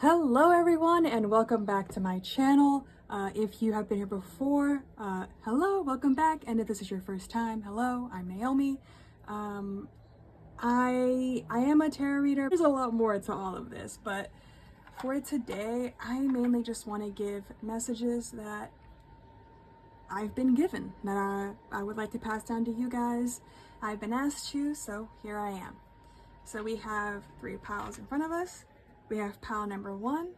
Hello everyone and welcome back to my channel. If you have been here before, hello, welcome back. And if this is your first time, hello, I'm Naomi. I am a tarot reader. There's a lot more to all of this, but for today, I mainly just want to give messages that I've been given that I would like to pass down to you guys. I've been asked to, so here I am. So we have 3 piles in front of us. We have pile number 1,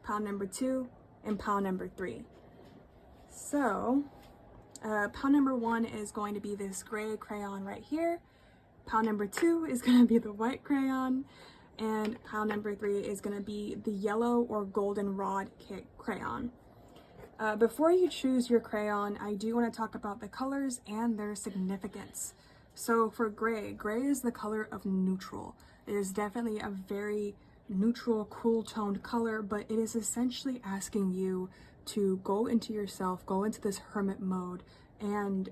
pile number 2, and pile number 3. So pile number 1 is going to be this gray crayon right here. Pile number 2 is going to be the white crayon. And pile number 3 is going to be the yellow or goldenrod crayon. Before you choose your crayon, I do want to talk about the colors and their significance. So for gray is the color of neutral. It is definitely a very neutral, cool toned color, but it is essentially asking you to go into yourself, go into this hermit mode, and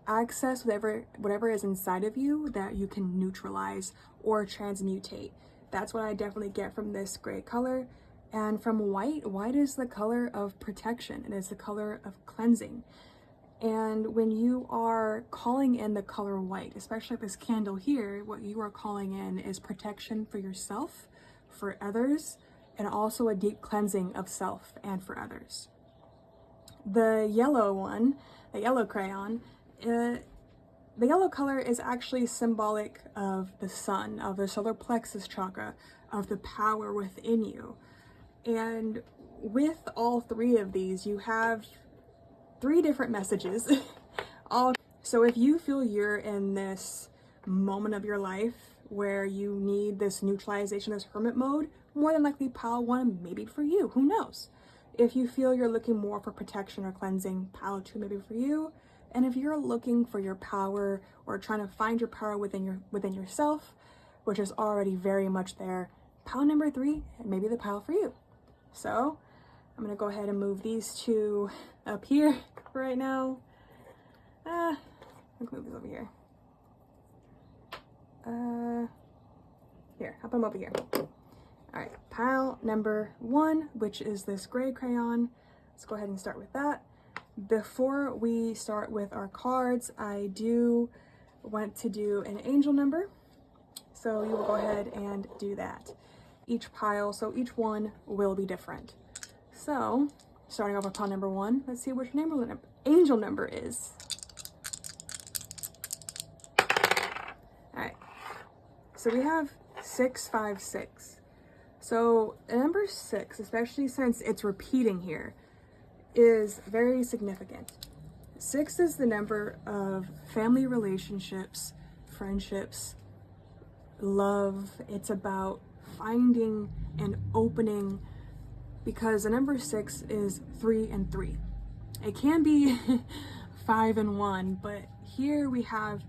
access whatever is inside of you that you can neutralize or transmutate. That's what I definitely get from this gray color. And from white is the color of protection. It is the color of cleansing. And when you are calling in the color white, especially this candle here, what you are calling in is protection for yourself, for others, and also a deep cleansing of self and for others. The yellow one, the yellow crayon, the yellow color is actually symbolic of the sun, of the solar plexus chakra, of the power within you. And with all 3 of these, you have 3 different messages. So if you feel you're in this moment of your life where you need this neutralization, this hermit mode, more than likely pile 1 may be for you. Who knows? If you feel you're looking more for protection or cleansing, pile 2 may be for you. And if you're looking for your power or trying to find your power within yourself, which is already very much there, pile number 3 may be the pile for you. So I'm gonna go ahead and move these 2 up here right now. I'm gonna move this over here. Here, hop them over here. All right, pile number 1, which is this gray crayon. Let's go ahead and start with that. Before we start with our cards, I do want to do an angel number. So you will go ahead and do that. Each pile, so each one will be different. So starting off with pile number 1, let's see which angel number is. All right, so we have 656. So the number 6, especially since it's repeating here, is very significant. 6 is the number of family relationships, friendships, love. It's about finding and opening, because the number 6 is 3 and 3. It can be 5 and 1, but here we have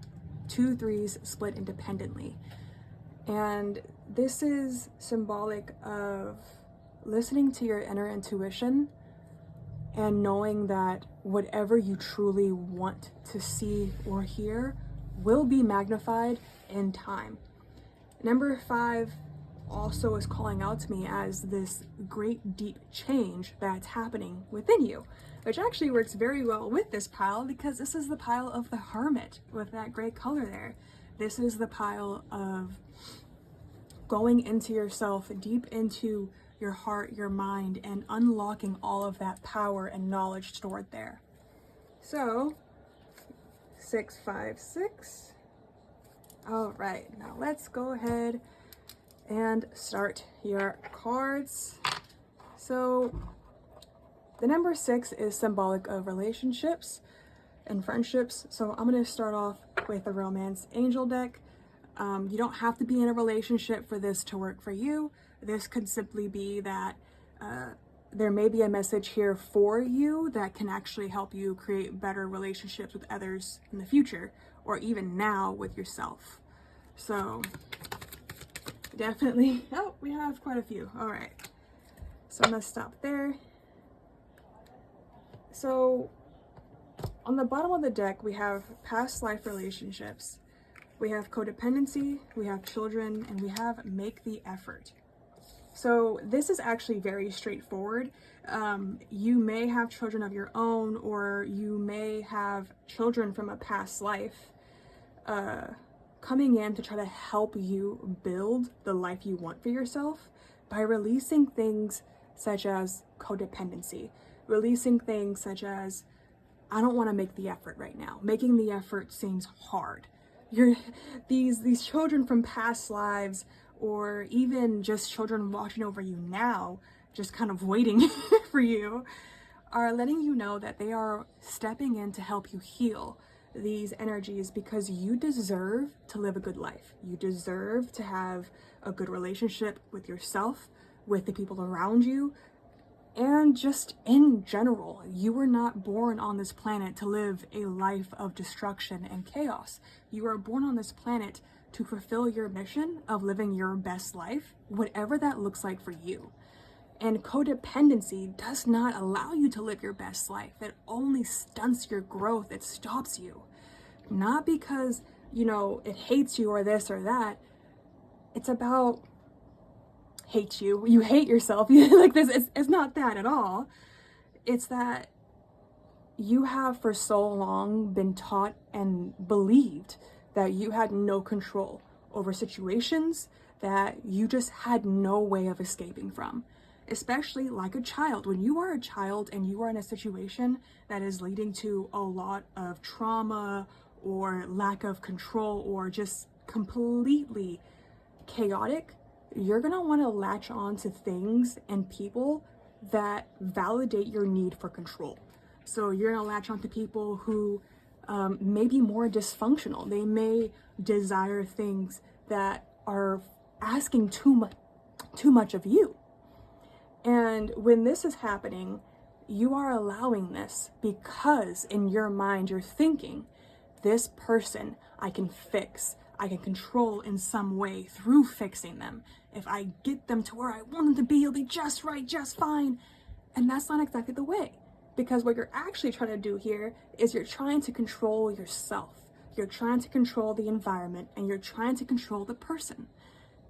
2 3s split independently. And this is symbolic of listening to your inner intuition and knowing that whatever you truly want to see or hear will be magnified in time. Number 5 also is calling out to me as this great deep change that's happening within you, which actually works very well with this pile because this is the pile of the hermit with that gray color there. This is the pile of going into yourself, deep into your heart, your mind, and unlocking all of that power and knowledge stored there. So 656. All right, now let's go ahead and start your cards. So the number 6 is symbolic of relationships and friendships. So I'm going to start off with the romance angel deck. You don't have to be in a relationship for this to work for you. This could simply be that there may be a message here for you that can actually help you create better relationships with others in the future, or even now with yourself. So definitely, oh, we have quite a few. All right, so I'm gonna stop there. So on the bottom of the deck, we have past life relationships, we have codependency, we have children, and we have make the effort. So this is actually very straightforward. You may have children of your own, or you may have children from a past life coming in to try to help you build the life you want for yourself by releasing things such as codependency, releasing things such as, I don't want to make the effort right now. Making the effort seems hard. These children from past lives, or even just children watching over you now, just kind of waiting for you, are letting you know that they are stepping in to help you heal these energies, because you deserve to live a good life. You deserve to have a good relationship with yourself, with the people around you, and just in general. You were not born on this planet to live a life of destruction and chaos. You were born on this planet to fulfill your mission of living your best life, whatever that looks like for you. And codependency does not allow you to live your best life. It only stunts your growth. It stops you. Not because, it hates you or this or that. It's about hate you. You hate yourself. Like this, it's not that at all. It's that you have for so long been taught and believed that you had no control over situations that you just had no way of escaping from. Especially like a child. When you are a child and you are in a situation that is leading to a lot of trauma or lack of control or just completely chaotic, you're gonna want to latch on to things and people that validate your need for control. So you're gonna latch on to people who may be more dysfunctional. They may desire things that are asking too much of you. And when this is happening, you are allowing this because in your mind you're thinking, this person I can fix, I can control in some way through fixing them. If I get them to where I want them to be, it'll be just right, just fine. And that's not exactly the way. Because what you're actually trying to do here is you're trying to control yourself. You're trying to control the environment, and you're trying to control the person.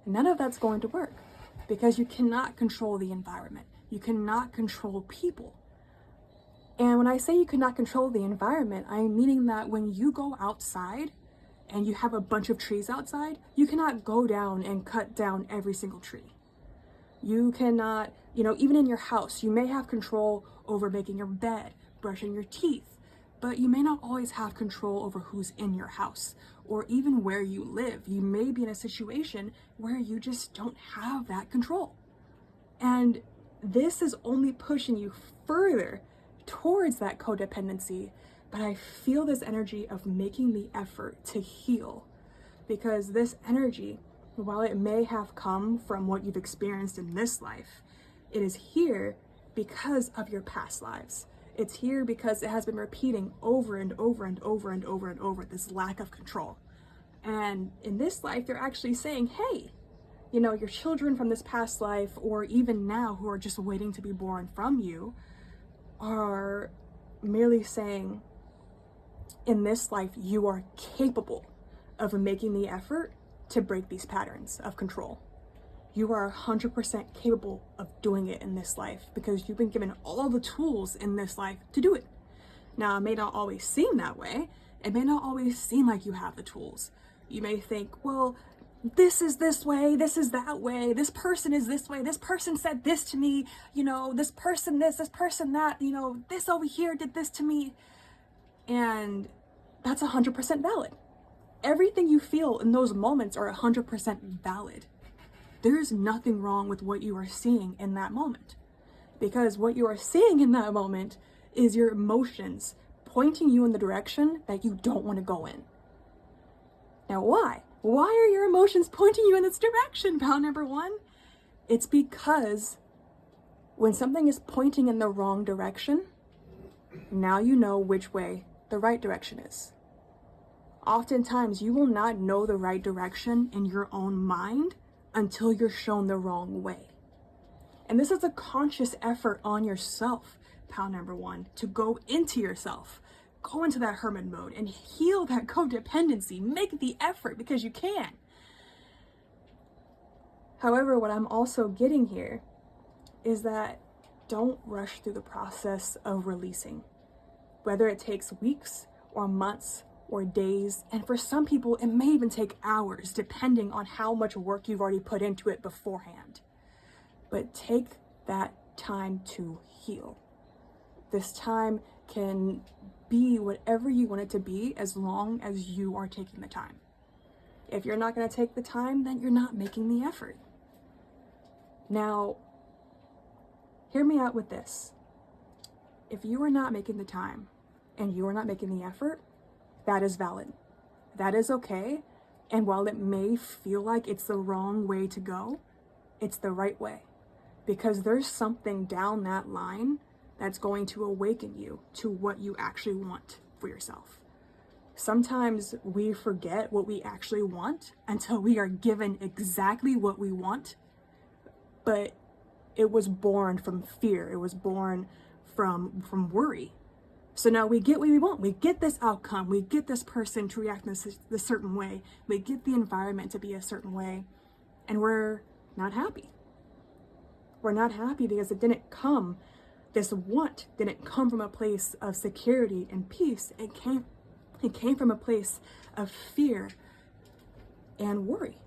None of that's going to work, because you cannot control the environment. You cannot control people. And when I say you cannot control the environment, I'm meaning that when you go outside and you have a bunch of trees outside, you cannot go down and cut down every single tree. You cannot, even in your house, you may have control over making your bed, brushing your teeth, but you may not always have control over who's in your house or even where you live. You may be in a situation where you just don't have that control. And this is only pushing you further towards that codependency. But I feel this energy of making the effort to heal, because this energy, while it may have come from what you've experienced in this life, it is here because of your past lives. It's here because it has been repeating over and over and over and over and over this lack of control. And in this life, they're actually saying, hey, your children from this past life, or even now who are just waiting to be born from you, are merely saying, in this life, you are capable of making the effort to break these patterns of control. You are 100% capable of doing it in this life because you've been given all the tools in this life to do it. Now, it may not always seem that way. It may not always seem like you have the tools. You may think, well, this is this way, this is that way, this person is this way, this person said this to me, this person this person that, this over here did this to me. And that's 100% valid. Everything you feel in those moments are 100% valid. There is nothing wrong with what you are seeing in that moment, because what you are seeing in that moment is your emotions pointing you in the direction that you don't want to go in. Now, why? Why are your emotions pointing you in this direction, pal number one? It's because when something is pointing in the wrong direction, now you know which way the right direction is. Oftentimes, you will not know the right direction in your own mind until you're shown the wrong way. And this is a conscious effort on yourself, pal number one, to go into yourself, go into that hermit mode and heal that codependency. Make the effort because you can. However, what I'm also getting here is that don't rush through the process of releasing, whether it takes weeks or months or days. And for some people, it may even take hours, depending on how much work you've already put into it beforehand. But take that time to heal. This time can be whatever you want it to be, as long as you are taking the time. If you're not going to take the time, then you're not making the effort. Now, hear me out with this. If you are not making the time and you are not making the effort, that is valid. That is okay. And while it may feel like it's the wrong way to go, it's the right way. Because there's something down that line that's going to awaken you to what you actually want for yourself. Sometimes we forget what we actually want until we are given exactly what we want, but it was born from fear. It was born from worry. So now we get what we want. We get this outcome. We get this person to react in this certain way. We get the environment to be a certain way, and we're not happy. We're not happy because it didn't come, this want didn't come from a place of security and peace. It came from a place of fear and worry.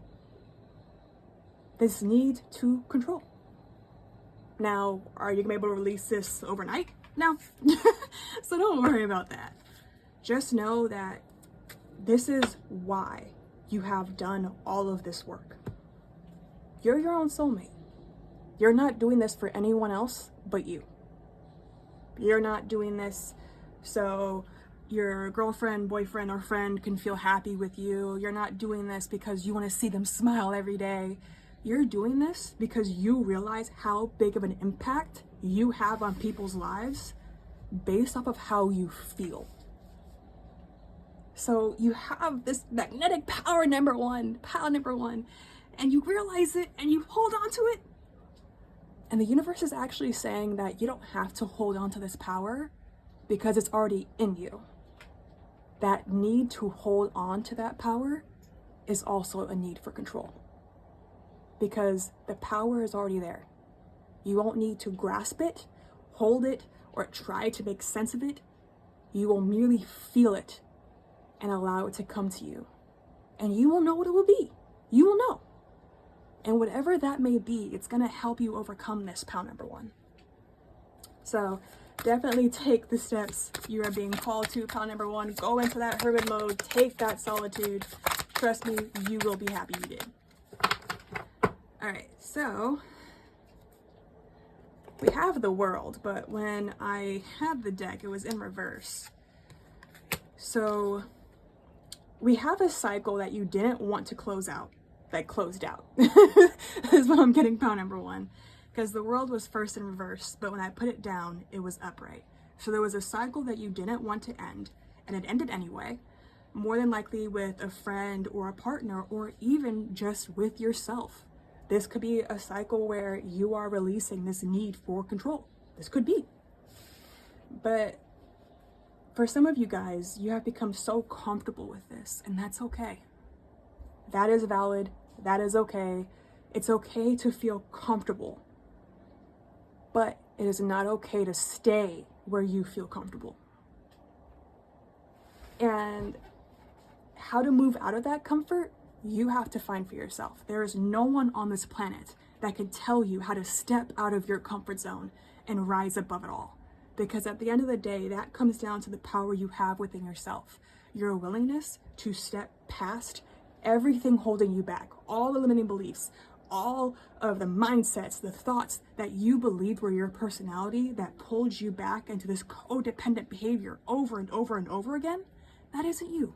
This need to control. Now, are you gonna be able to release this overnight? No. So don't worry about that. Just know that this is why you have done all of this work. You're your own soulmate. You're not doing this for anyone else but you. You're not doing this so your girlfriend, boyfriend, or friend can feel happy with you. You're not doing this because you want to see them smile every day. You're doing this because you realize how big of an impact you have on people's lives based off of how you feel. So you have this magnetic power number one, and you realize it and you hold on to it. And the universe is actually saying that you don't have to hold on to this power because it's already in you. That need to hold on to that power is also a need for control, because the power is already there. You won't need to grasp it, hold it, or try to make sense of it. You will merely feel it and allow it to come to you. And you will know what it will be. You will know. And whatever that may be, it's going to help you overcome this power number one. So definitely take the steps you are being called to, power number one. Go into that hermit mode. Take that solitude. Trust me, you will be happy you did. All right, so we have the world, but when I had the deck, it was in reverse. So we have a cycle that you didn't want to close out, that closed out, is what I'm getting, power number one. Because the world was first in reverse, but when I put it down, it was upright. So there was a cycle that you didn't want to end, and it ended anyway, more than likely with a friend or a partner, or even just with yourself. This could be a cycle where you are releasing this need for control. This could be. But for some of you guys, you have become so comfortable with this, and that's okay. That is valid. That is okay. It's okay to feel comfortable, but it is not okay to stay where you feel comfortable. And how to move out of that comfort, you have to find for yourself. There is no one on this planet that can tell you how to step out of your comfort zone and rise above it all. Because at the end of the day, that comes down to the power you have within yourself. Your willingness to step past everything holding you back, all the limiting beliefs, all of the mindsets, the thoughts that you believed were your personality that pulled you back into this codependent behavior over and over and over again. That isn't you.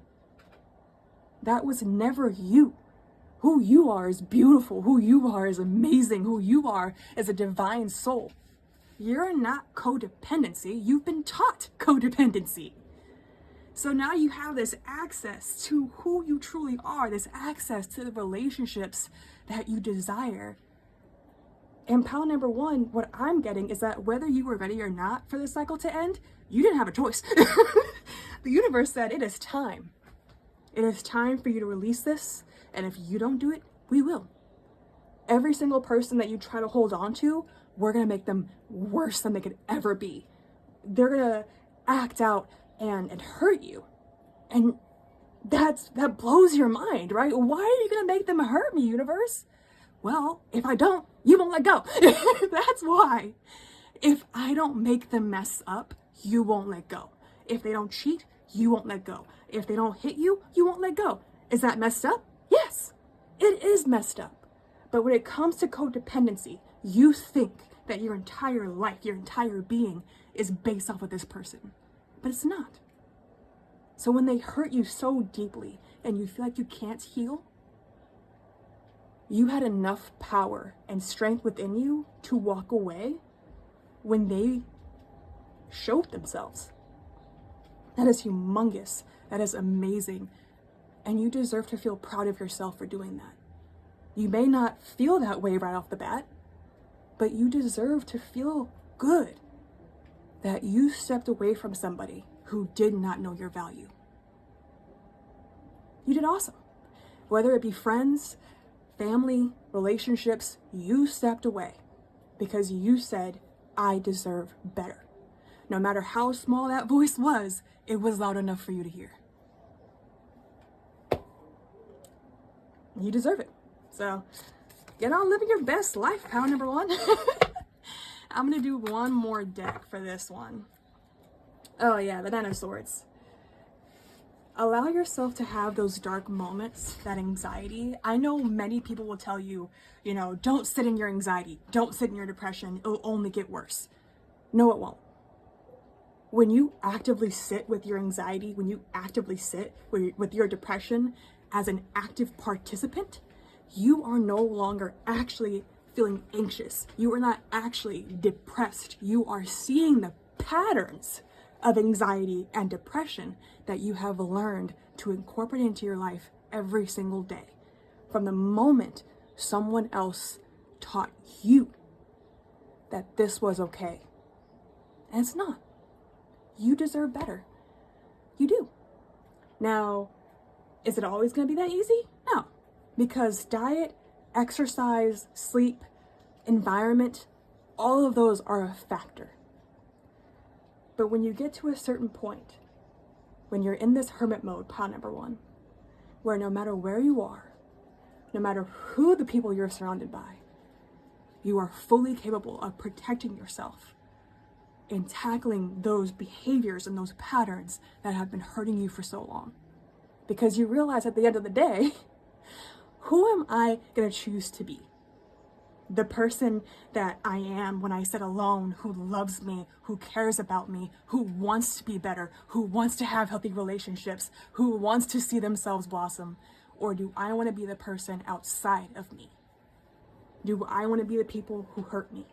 That was never you. Who you are is beautiful. Who you are is amazing. Who you are is a divine soul. You're not codependency. You've been taught codependency. So now you have this access to who you truly are, this access to the relationships that you desire. And power number one, what I'm getting is that whether you were ready or not for the cycle to end, you didn't have a choice. The universe said it is time. It is time for you to release this. And if you don't do it, we will. Every single person that you try to hold on to, we're going to make them worse than they could ever be. They're going to act out and hurt you. And that blows your mind, right? Why are you going to make them hurt me, universe? Well, if I don't, you won't let go. That's why. If I don't make them mess up, you won't let go. If they don't cheat, you won't let go. If they don't hit you, you won't let go. Is that messed up? Yes, it is messed up. But when it comes to codependency, you think that your entire life, your entire being is based off of this person. But it's not. So when they hurt you so deeply and you feel like you can't heal, you had enough power and strength within you to walk away when they showed themselves. That is humongous. That is amazing. And you deserve to feel proud of yourself for doing that. You may not feel that way right off the bat, but you deserve to feel good that you stepped away from somebody who did not know your value. You did awesome. Whether it be friends, family, relationships, you stepped away because you said, I deserve better. No matter how small that voice was, it was loud enough for you to hear. You deserve it. So get on living your best life, power number one. I'm going to do one more deck for this one. Oh yeah, the Nine of Swords. Allow yourself to have those dark moments, that anxiety. I know many people will tell you, don't sit in your anxiety. Don't sit in your depression. It'll only get worse. No, it won't. When you actively sit with your anxiety, when you actively sit with your depression as an active participant, you are no longer actually feeling anxious. You are not actually depressed. You are seeing the patterns of anxiety and depression that you have learned to incorporate into your life every single day. From the moment someone else taught you that this was okay. And it's not. You deserve better. You do. Now, is it always going to be that easy? No. Because diet, exercise, sleep, environment, all of those are a factor. But when you get to a certain point, when you're in this hermit mode, pile number one, where no matter where you are, no matter who the people you're surrounded by, you are fully capable of protecting yourself and tackling those behaviors and those patterns that have been hurting you for so long. Because you realize at the end of the day, who am I going to choose to be? The person that I am when I sit alone, who loves me, who cares about me, who wants to be better, who wants to have healthy relationships, who wants to see themselves blossom? Or do I want to be the person outside of me? Do I want to be the people who hurt me?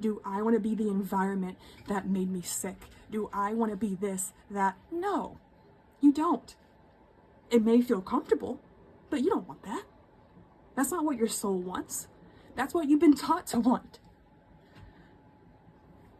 Do I want to be the environment that made me sick? Do I want to be this, that? No, you don't. It may feel comfortable, but you don't want that. That's not what your soul wants. That's what you've been taught to want.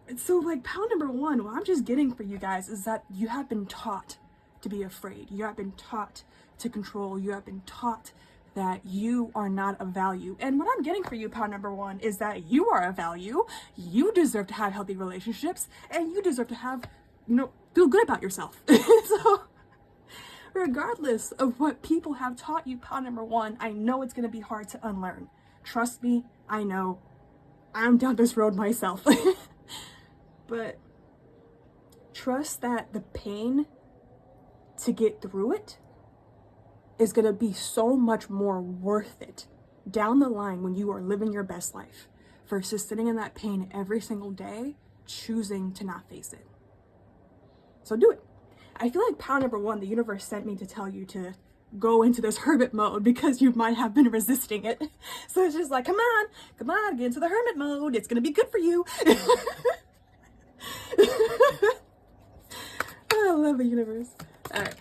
And so pile number one, what I'm just getting for you guys is that you have been taught to be afraid. You have been taught to control. You have been taught that you are not of value. And what I'm getting for you, pile number one, is that you are of value. You deserve to have healthy relationships, and you deserve to have, feel good about yourself. So regardless of what people have taught you, pile number one, I know it's going to be hard to unlearn. Trust me, I know. I'm down this road myself. But trust that the pain to get through it is going to be so much more worth it down the line when you are living your best life versus sitting in that pain every single day, choosing to not face it. So do it. I feel like pile number one, the universe sent me to tell you to go into this hermit mode because you might have been resisting it. So it's just like, come on, get into the hermit mode. It's going to be good for you. I love the universe. All right,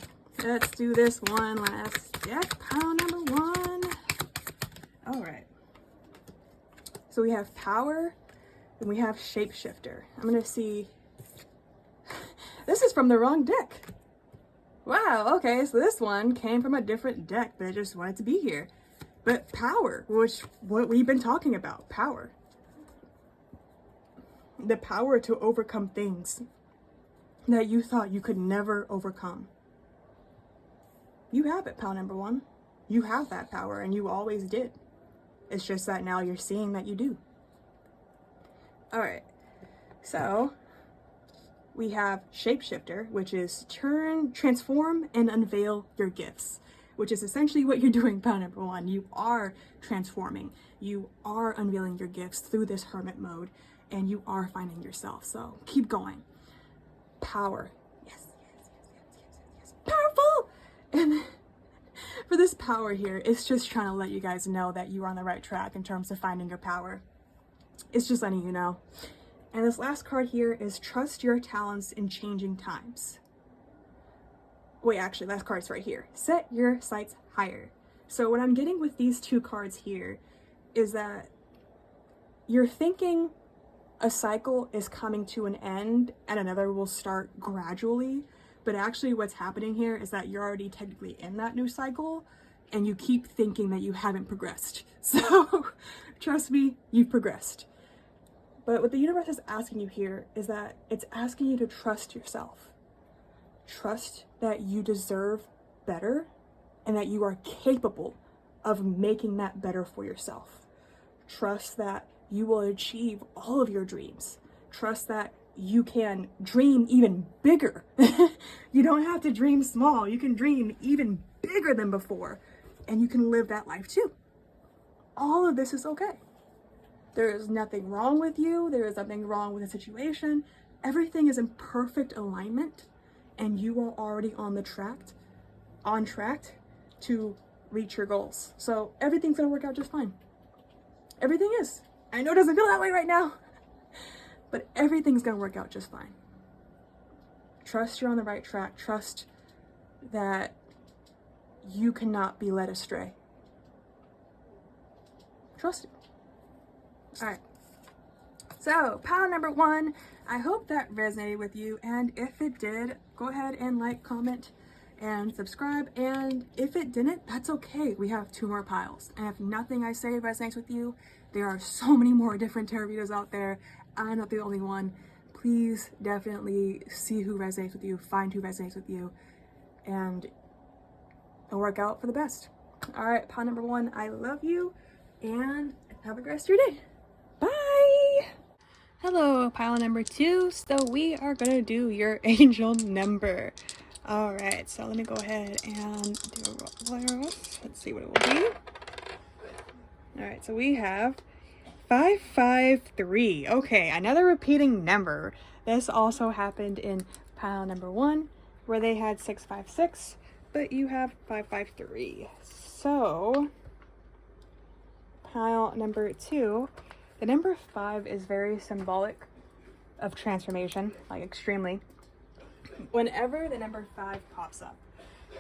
let's do this one last deck. Pile number one. All right. So we have power and we have shapeshifter. I'm going to see. This is from the wrong deck. Wow, okay, so this one came from a different deck, but I just wanted to be here. But power, which what we've been talking about, power. The power to overcome things that you thought you could never overcome. You have it, pal number one. You have that power, and you always did. It's just that now you're seeing that you do. All right, so we have Shapeshifter, which is transform, and unveil your gifts, which is essentially what you're doing, pal number one. You are transforming. You are unveiling your gifts through this hermit mode, and you are finding yourself. So keep going. Power. Yes. Powerful! And for this power here, it's just trying to let you guys know that you are on the right track in terms of finding your power. It's just letting you know. And this last card here is trust your talents in changing times. Wait, actually, last card's right here. Set your sights higher. So what I'm getting with these two cards here is that you're thinking a cycle is coming to an end and another will start gradually. But actually what's happening here is that you're already technically in that new cycle and you keep thinking that you haven't progressed. So trust me, you've progressed. But what the universe is asking you here is that it's asking you to trust yourself. Trust that you deserve better and that you are capable of making that better for yourself. Trust that you will achieve all of your dreams. Trust that you can dream even bigger. You don't have to dream small. You can dream even bigger than before, and you can live that life too. All of this is okay. There is nothing wrong with you. There is nothing wrong with the situation. Everything is in perfect alignment, and you are already on track to reach your goals. So everything's gonna work out just fine. Everything is. I know it doesn't feel that way right now, but everything's gonna work out just fine. Trust you're on the right track. Trust that you cannot be led astray. Trust it. All right. So, pile number one, I hope that resonated with you. And if it did, go ahead and like, comment, and subscribe. And if it didn't, that's okay. We have 2 more piles. And if nothing I say resonates with you, there are so many more different tarot videos out there. I'm not the only one. Please definitely see who resonates with you, find who resonates with you, and it'll work out for the best. All right, pile number one, I love you, and have a great rest of your day. Bye. Hello, pile number 2. So we are gonna do your angel number. All right, so let me go ahead and do a roll. Let's see what it will be. All right, so we have 553. Okay, another repeating number. This also happened in pile number 1, where they had 656, but you have 553. So pile number 2, the number 5 is very symbolic of transformation, like extremely. Whenever the number 5 pops up,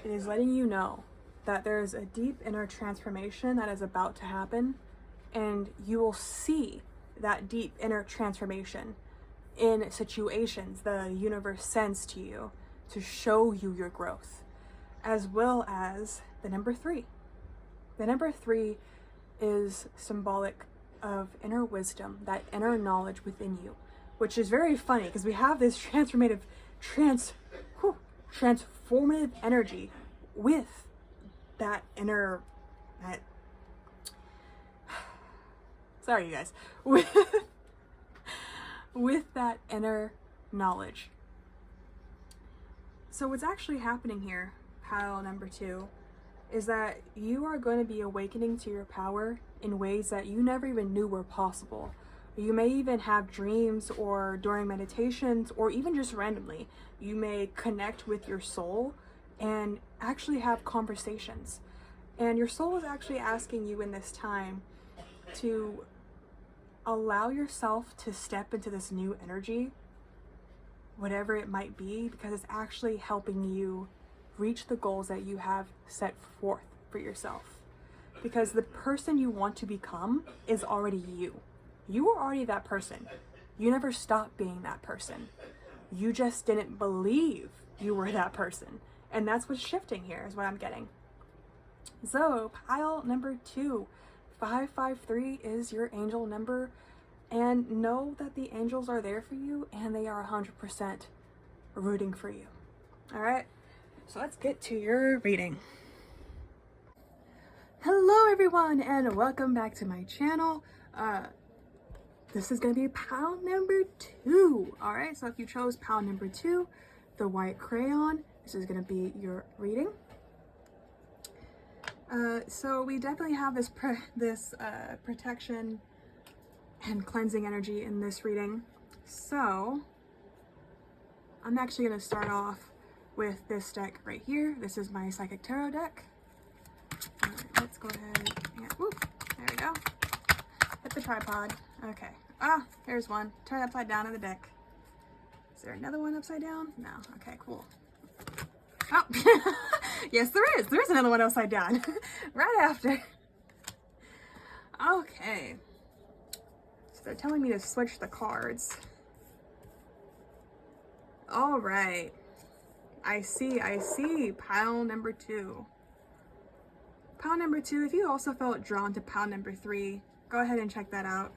it is letting you know that there's a deep inner transformation that is about to happen, and you will see that deep inner transformation in situations the universe sends to you to show you your growth, as well as the number 3. The number 3 is symbolic of inner wisdom, that inner knowledge within you, which is very funny because we have this transformative energy with that inner, sorry you guys, with that inner knowledge. So what's actually happening here, pile number 2, is that you are going to be awakening to your power in ways that you never even knew were possible. You may even have dreams, or during meditations, or even just randomly, you may connect with your soul and actually have conversations. And your soul is actually asking you in this time to allow yourself to step into this new energy, whatever it might be, because it's actually helping you reach the goals that you have set forth for yourself. Because the person you want to become is already you. You are already that person. You never stopped being that person. You just didn't believe you were that person. And that's what's shifting here, is what I'm getting. So pile number 2, 553 is your angel number, and know that the angels are there for you and they are 100% rooting for you. All right, so let's get to your reading. Hello everyone and welcome back to my channel. This is going to be pile number 2. All right, so if you chose pile number 2, the white crayon, this is going to be your reading. So we definitely have this protection and cleansing energy in this reading. So I'm actually going to start off with this deck right here. This is my Psychic Tarot deck. All right, let's go ahead and, whoop, there we go. Hit the tripod. Okay. Ah, here's one. Turn it upside down in the deck. Is there another one upside down? No. Okay, cool. Oh, yes, there is. There is another one upside down. Right after. Okay. So they're telling me to switch the cards. All right. I see. Pile number 2. Pile number 2, if you also felt drawn to pile number 3, go ahead and check that out.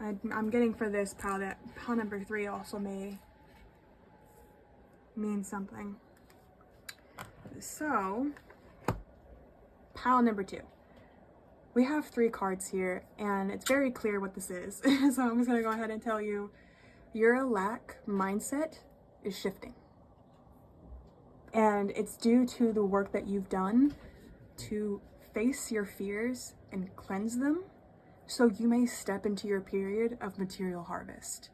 I'm getting for this pile that pile number 3 also may mean something. So, pile number 2. We have 3 cards here, and it's very clear what this is. So I'm just going to go ahead and tell you, your lack mindset is shifting. And it's due to the work that you've done to face your fears and cleanse them, so you may step into your period of material harvest.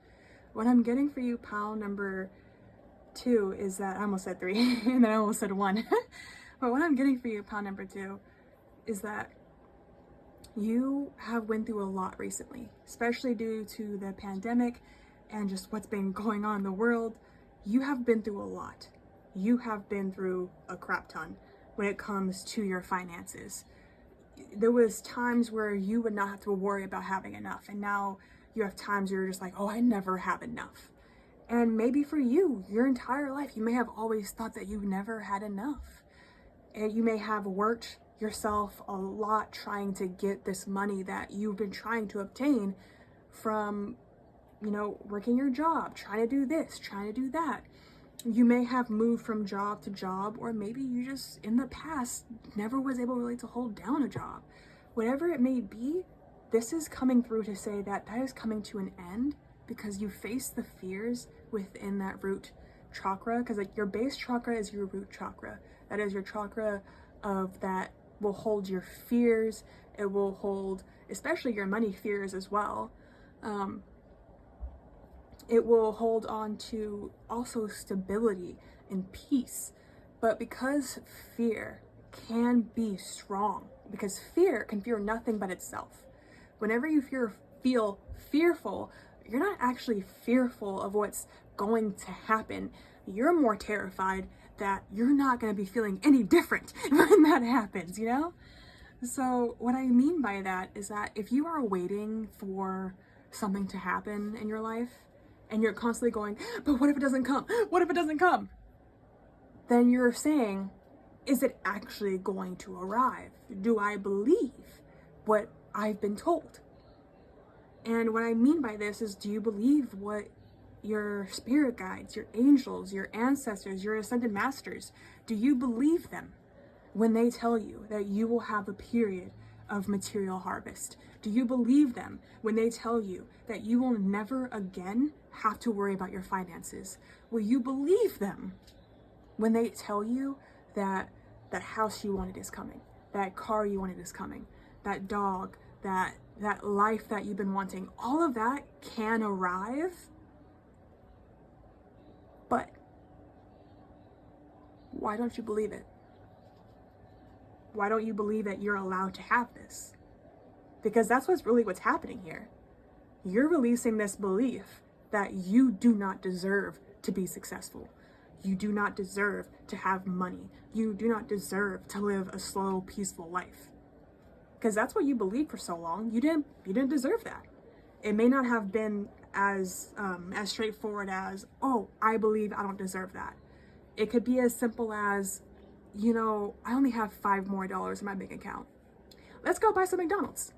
What I'm getting for you, pile number 2, is that I almost said 3 and then I almost said 1. But what I'm getting for you, pile number 2, is that you have went through a lot recently, especially due to the pandemic and just what's been going on in the world. You have been through a lot. You have been through a crap ton when it comes to your finances. There was times where you would not have to worry about having enough, and now you have times where you're just like, oh, I never have enough. And maybe for you, your entire life, you may have always thought that you never had enough. And you may have worked yourself a lot trying to get this money that you've been trying to obtain from, working your job, trying to do this, trying to do that. You may have moved from job to job, or maybe you just in the past never was able really to hold down a job. Whatever it may be, this is coming through to say that is coming to an end, because you face the fears within that root chakra, because like your base chakra is your root chakra. That is your chakra that will hold your fears. It will hold especially your money fears as well. It will hold on to also stability and peace. But because fear can be strong, because fear can fear nothing but itself. Whenever you feel fearful, you're not actually fearful of what's going to happen. You're more terrified that you're not going to be feeling any different when that happens, So what I mean by that is that if you are waiting for something to happen in your life, and you're constantly going, but what if it doesn't come? What if it doesn't come? Then you're saying, is it actually going to arrive? Do I believe what I've been told? And what I mean by this is, do you believe what your spirit guides, your angels, your ancestors, your ascended masters, do you believe them when they tell you that you will have a period of material harvest? Do you believe them when they tell you that you will never again have to worry about your finances? Will you believe them when they tell you that that house you wanted is coming, that car you wanted is coming, that dog, that life that you've been wanting? All of that can arrive, but why don't you believe it? Why don't you believe that you're allowed to have this? Because that's what's happening here. You're releasing this belief that you do not deserve to be successful. You do not deserve to have money. You do not deserve to live a slow, peaceful life. Because that's what you believed for so long. You didn't deserve that. It may not have been as straightforward as, oh, I believe I don't deserve that. It could be as simple as, you know, I only have $5 more in my bank account. Let's go buy some McDonald's.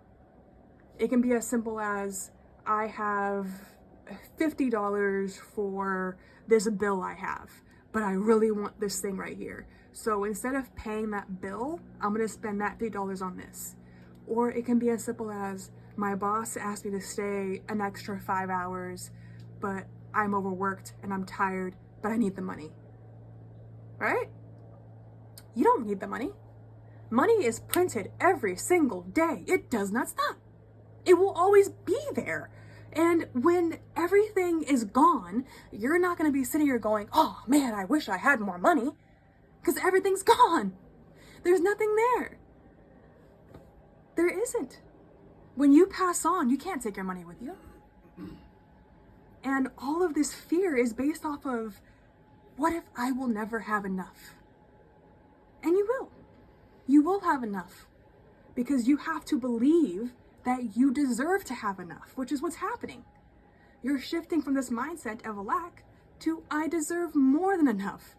It can be as simple as I have $50 for this bill I have, but I really want this thing right here. So instead of paying that bill, I'm gonna spend that $50 on this. Or it can be as simple as my boss asked me to stay an extra 5 hours, but I'm overworked and I'm tired, but I need the money. Right? You don't need the money. Money is printed every single day. It does not stop. It will always be there. And when everything is gone, you're not going to be sitting here going, oh man, I wish I had more money, because everything's gone. There's nothing there. There isn't. When you pass on, you can't take your money with you. And all of this fear is based off of, what if I will never have enough? And you will. You will have enough, because you have to believe that you deserve to have enough, which is what's happening. You're shifting from this mindset of a lack to, I deserve more than enough.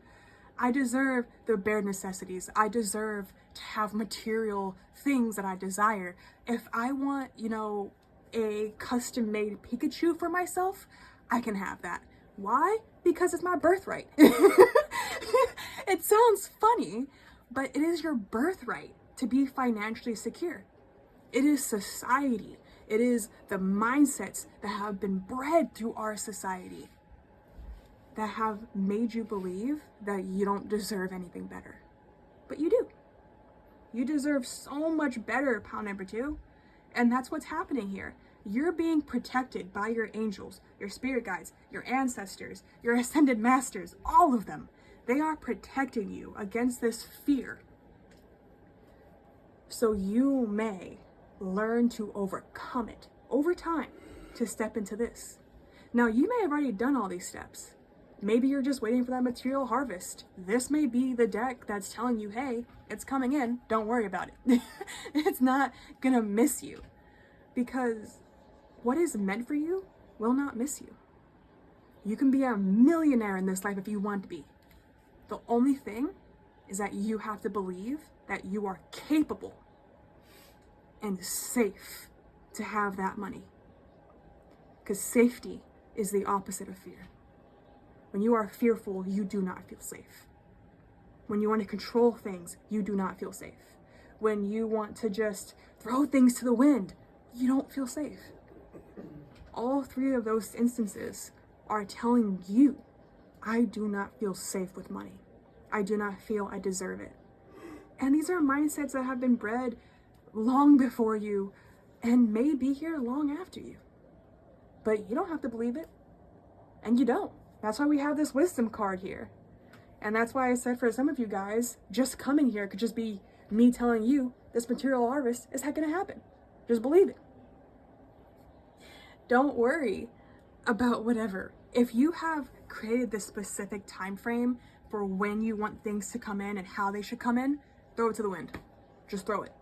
I deserve the bare necessities. I deserve to have material things that I desire. If I want, you know, a custom-made Pikachu for myself, I can have that. Why? Because it's my birthright. It sounds funny, but it is your birthright to be financially secure. It is society. It is the mindsets that have been bred through our society that have made you believe that you don't deserve anything better. But you do. You deserve so much better, pound number 2. And that's what's happening here. You're being protected by your angels, your spirit guides, your ancestors, your ascended masters, all of them. They are protecting you against this fear. So you may learn to overcome it over time to step into this. Now, you may have already done all these steps. Maybe you're just waiting for that material harvest. This may be the deck that's telling you, hey, it's coming in, don't worry about it. It's not gonna miss you, because what is meant for you will not miss you. You can be a millionaire in this life if you want to be. The only thing is that you have to believe that you are capable and safe to have that money. Because safety is the opposite of fear. When you are fearful, you do not feel safe. When you want to control things, you do not feel safe. When you want to just throw things to the wind, you don't feel safe. All 3 of those instances are telling you, I do not feel safe with money. I do not feel I deserve it. And these are mindsets that have been bred long before you and may be here long after you. But you don't have to believe it. And you don't. That's why we have this wisdom card here. And that's why I said for some of you guys, just coming here could just be me telling you this material harvest is gonna happen. Just believe it. Don't worry about whatever. If you have created this specific time frame for when you want things to come in and how they should come in, throw it to the wind. Just throw it.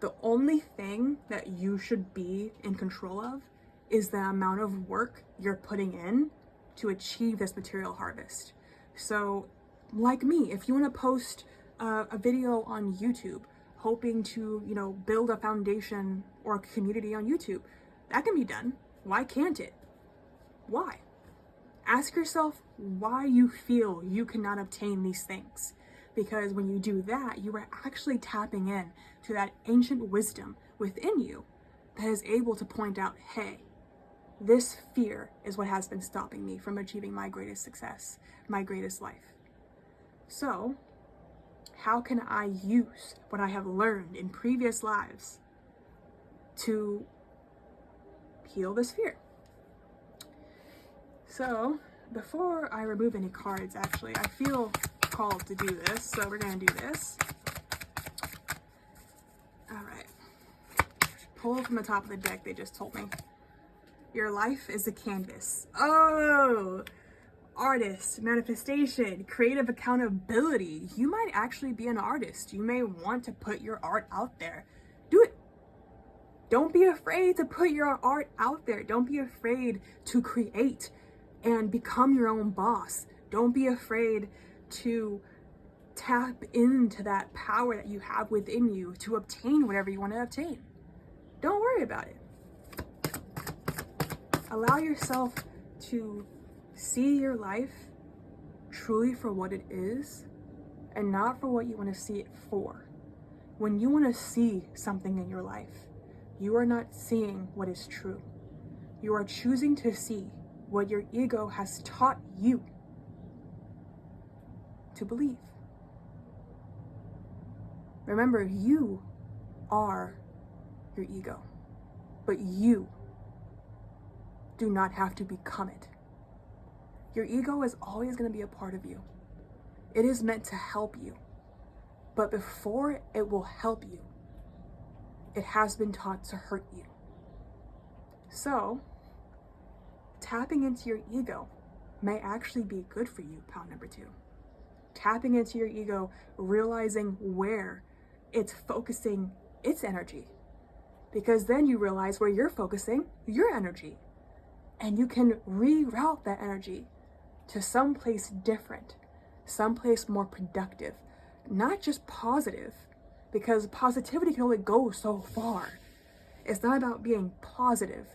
The only thing that you should be in control of is the amount of work you're putting in to achieve this material harvest. So, like me, if you want to post a video on YouTube, hoping to, you know, build a foundation or a community on YouTube, that can be done. Why can't it? Why? Ask yourself why you feel you cannot obtain these things. Because when you do that, you are actually tapping in to that ancient wisdom within you that is able to point out, hey, this fear is what has been stopping me from achieving my greatest success, my greatest life. So, how can I use what I have learned in previous lives to heal this fear? So, before I remove any cards, actually, I feel called to do this, so we're going to do this. All right. Pull from the top of the deck, they just told me. Your life is a canvas. Oh, artist, manifestation, creative accountability. You might actually be an artist. You may want to put your art out there. Do it. Don't be afraid to put your art out there. Don't be afraid to create and become your own boss. Don't be afraid to tap into that power that you have within you to obtain whatever you want to obtain. Don't worry about it. Allow yourself to see your life truly for what it is and not for what you want to see it for. When you want to see something in your life, you are not seeing what is true. You are choosing to see what your ego has taught you to believe. Remember, you are your ego, but you do not have to become it. Your ego is always going to be a part of you. It is meant to help you, but before it will help you, it has been taught to hurt you. So, tapping into your ego may actually be good for you, pound number 2. Tapping into your ego, realizing where it's focusing its energy. Because then you realize where you're focusing your energy. And you can reroute that energy to someplace different, someplace more productive, not just positive, because positivity can only go so far. It's not about being positive.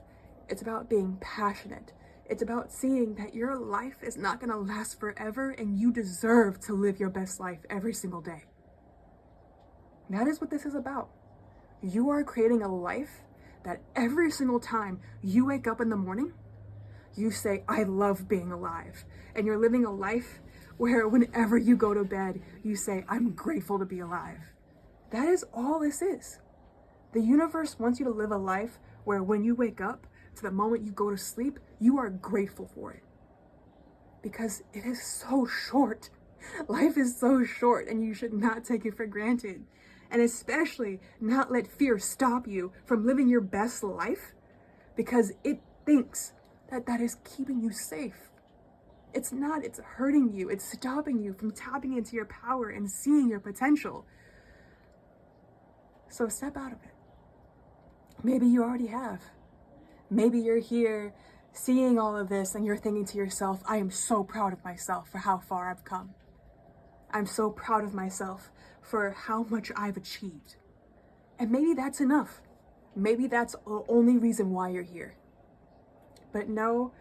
It's about being passionate. It's about seeing that your life is not going to last forever and you deserve to live your best life every single day. That is what this is about. You are creating a life that every single time you wake up in the morning, you say, I love being alive. And you're living a life where whenever you go to bed, you say, I'm grateful to be alive. That is all this is. The universe wants you to live a life where when you wake up to the moment you go to sleep, you are grateful for it. Because it is so short. Life is so short and you should not take it for granted. And especially not let fear stop you from living your best life because it thinks that that is keeping you safe. It's not, it's hurting you. It's stopping you from tapping into your power and seeing your potential. So step out of it. Maybe you already have. Maybe you're here seeing all of this and you're thinking to yourself, I am so proud of myself for how far I've come. I'm so proud of myself for how much I've achieved. And maybe that's enough. Maybe that's the only reason why you're here. But know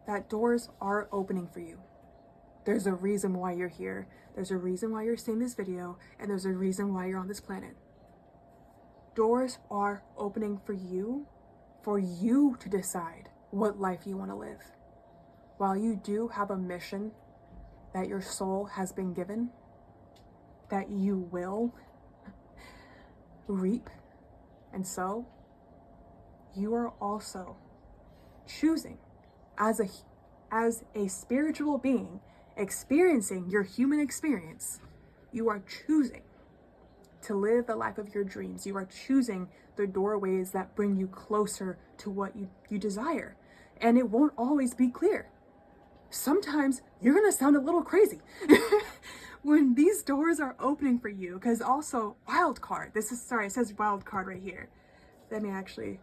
that doors are opening for you. There's a reason why you're here. There's a reason why you're seeing this video, and there's a reason why you're on this planet. Doors are opening for you to decide what life you want to live. While you do have a mission that your soul has been given, that you will reap and sow, you are also choosing as a spiritual being experiencing your human experience. You are choosing to live the life of your dreams. You are choosing the doorways that bring you closer to what you desire. And it won't always be clear. Sometimes you're going to sound a little crazy when these doors are opening for you. Because also, wild card. It says wild card right here. Let me actually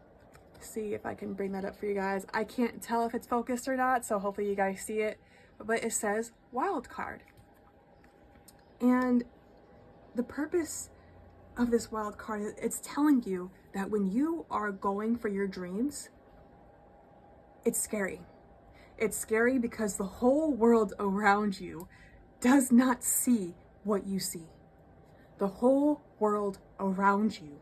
see if I can bring that up for you guys. I can't tell if it's focused or not, so hopefully you guys see it. But it says wild card. And the purpose of this wild card, it's telling you that when you are going for your dreams, it's scary. It's scary because the whole world around you does not see what you see. The whole world around you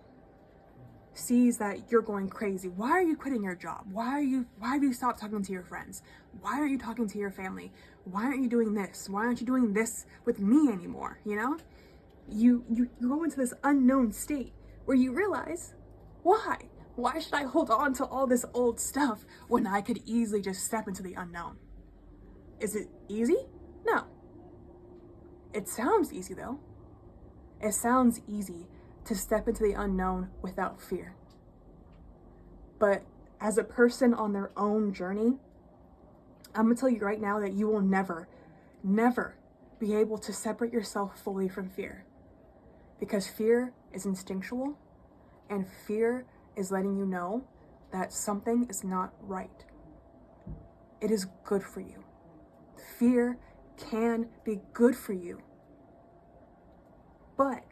sees that you're going crazy. Why are you quitting your job? Why have you stopped talking to your friends? Why aren't you talking to your family? Why aren't you doing this? Why aren't you doing this with me anymore? You know? You go into this unknown state where you realize, why? Why should I hold on to all this old stuff when I could easily just step into the unknown? Is it easy? No. It sounds easy though. It sounds easy to step into the unknown without fear. But as a person on their own journey, I'm gonna tell you right now that you will never, never be able to separate yourself fully from fear. Because fear is instinctual, and fear is letting you know that something is not right. It is good for you. Fear can be good for you. But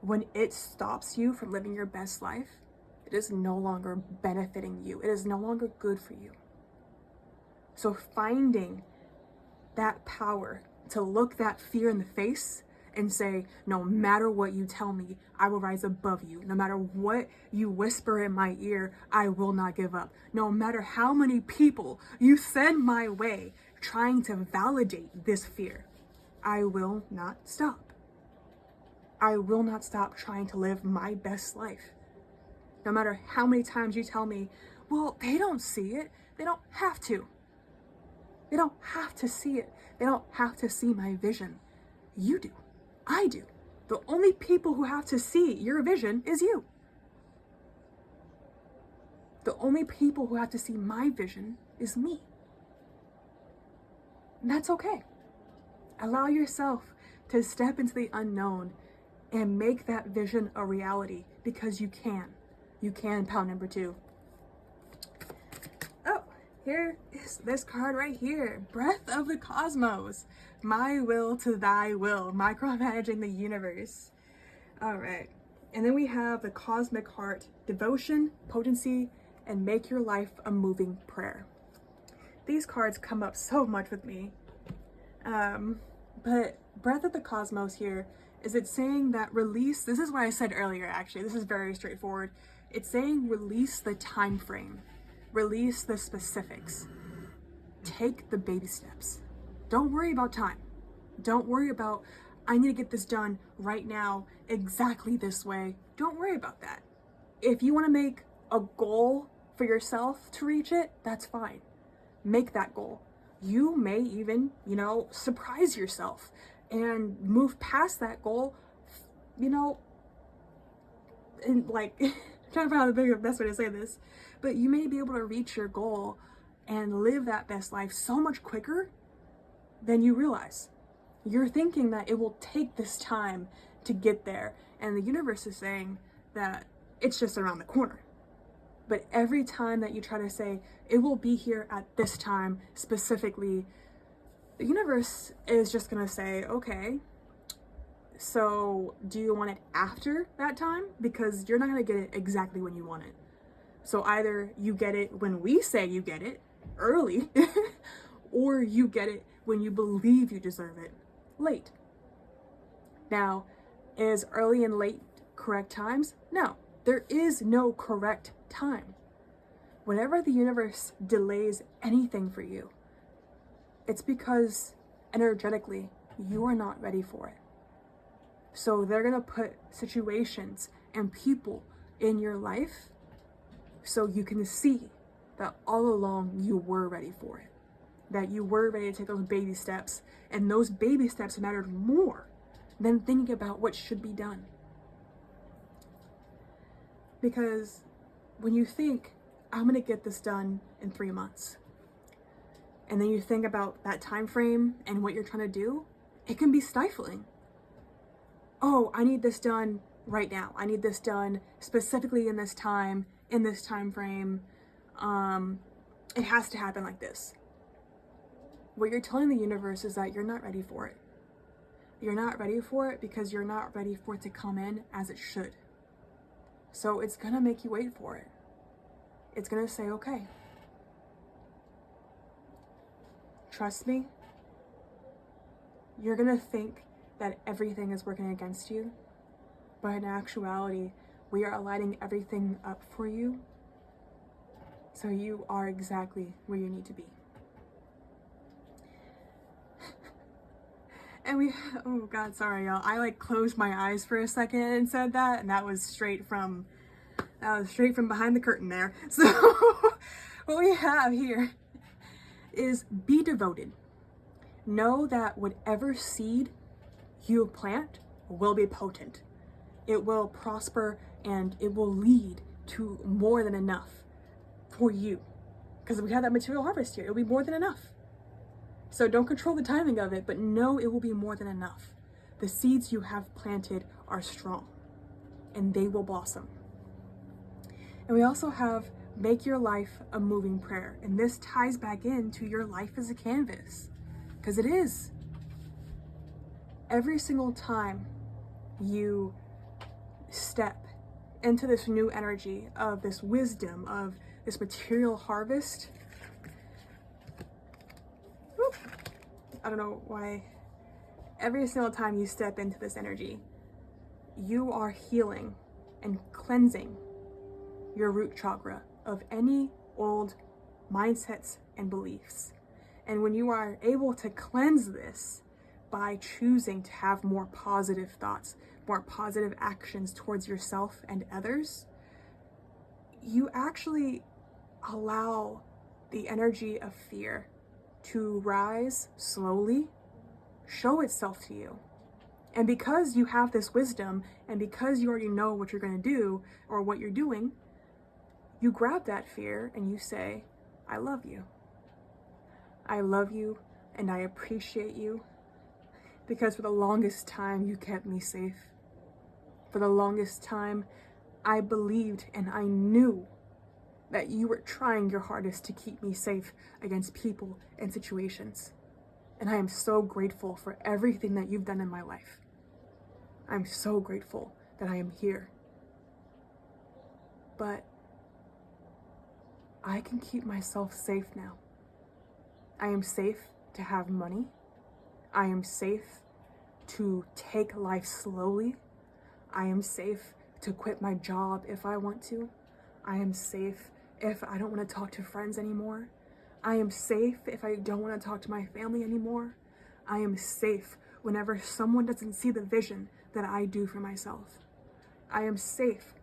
when it stops you from living your best life, it is no longer benefiting you. It is no longer good for you. So finding that power to look that fear in the face and say, no matter what you tell me, I will rise above you. No matter what you whisper in my ear, I will not give up. No matter how many people you send my way trying to validate this fear, I will not stop. I will not stop trying to live my best life. No matter how many times you tell me, well, they don't see it. They don't have to. They don't have to see it. They don't have to see my vision. You do. I do. The only people who have to see your vision is you. The only people who have to see my vision is me. And that's okay. Allow yourself to step into the unknown and make that vision a reality, because you can. You can, pound number 2. Oh, here is this card right here. Breath of the Cosmos. My will to thy will. Micromanaging the universe. All right. And then we have the Cosmic Heart. Devotion, potency, and make your life a moving prayer. These cards come up so much with me. But Breath of the Cosmos here is it saying that release, this is what I said earlier actually, this is very straightforward. It's saying release the time frame, release the specifics, take the baby steps. Don't worry about time. Don't worry about, I need to get this done right now, exactly this way. Don't worry about that. If you want to make a goal for yourself to reach it, that's fine. Make that goal. You may even, surprise yourself and move past that goal, and like, trying to find out the best way to say this, but you may be able to reach your goal and live that best life so much quicker than you realize. You're thinking that it will take this time to get there, and the universe is saying that it's just around the corner. But every time that you try to say, it will be here at this time specifically, the universe is just gonna say, okay, so do you want it after that time? Because you're not gonna get it exactly when you want it. So either you get it when we say you get it, early, or you get it when you believe you deserve it, late. Now, is early and late correct times? No, there is no correct time. Whenever the universe delays anything for you, it's because energetically you are not ready for it. So they're gonna put situations and people in your life so you can see that all along you were ready for it, that you were ready to take those baby steps, and those baby steps mattered more than thinking about what should be done. Because when you think, I'm gonna get this done in 3 months, and then you think about that time frame and what you're trying to do, it can be stifling. Oh, I need this done right now. I need this done specifically in this time frame. It has to happen like this. What you're telling the universe is that you're not ready for it. You're not ready for it because you're not ready for it to come in as it should. So it's gonna make you wait for it. It's gonna say, okay, trust me. You're gonna think that everything is working against you, but in actuality, we are aligning everything up for you, so you are exactly where you need to be. And oh God, sorry y'all. I closed my eyes for a second and said that, and that was straight from behind the curtain there. So what we have here is be devoted. Know that whatever seed you plant will be potent. It will prosper and it will lead to more than enough for you. Because we have that material harvest here. It'll be more than enough. So don't control the timing of it, but know it will be more than enough. The seeds you have planted are strong and they will blossom. And we also have make your life a moving prayer. And this ties back into your life as a canvas. because it is. Every single time you step into this new energy of this wisdom, of this material harvest, whoop, I don't know why, every single time you step into this energy, you are healing and cleansing your root chakra of any old mindsets and beliefs. And when you are able to cleanse this by choosing to have more positive thoughts, more positive actions towards yourself and others, you actually allow the energy of fear to rise slowly, show itself to you. And because you have this wisdom, and because you already know what you're going to do or what you're doing, you grab that fear and you say, I love you. I love you and I appreciate you, because for the longest time you kept me safe. For the longest time, I believed and I knew that you were trying your hardest to keep me safe against people and situations. And I am so grateful for everything that you've done in my life. I'm so grateful that I am here. But I can keep myself safe now. I am safe to have money. I am safe to take life slowly. I am safe to quit my job if I want to. I am safe if I don't want to talk to friends anymore. I am safe if I don't want to talk to my family anymore. I am safe whenever someone doesn't see the vision that I do for myself. I am safe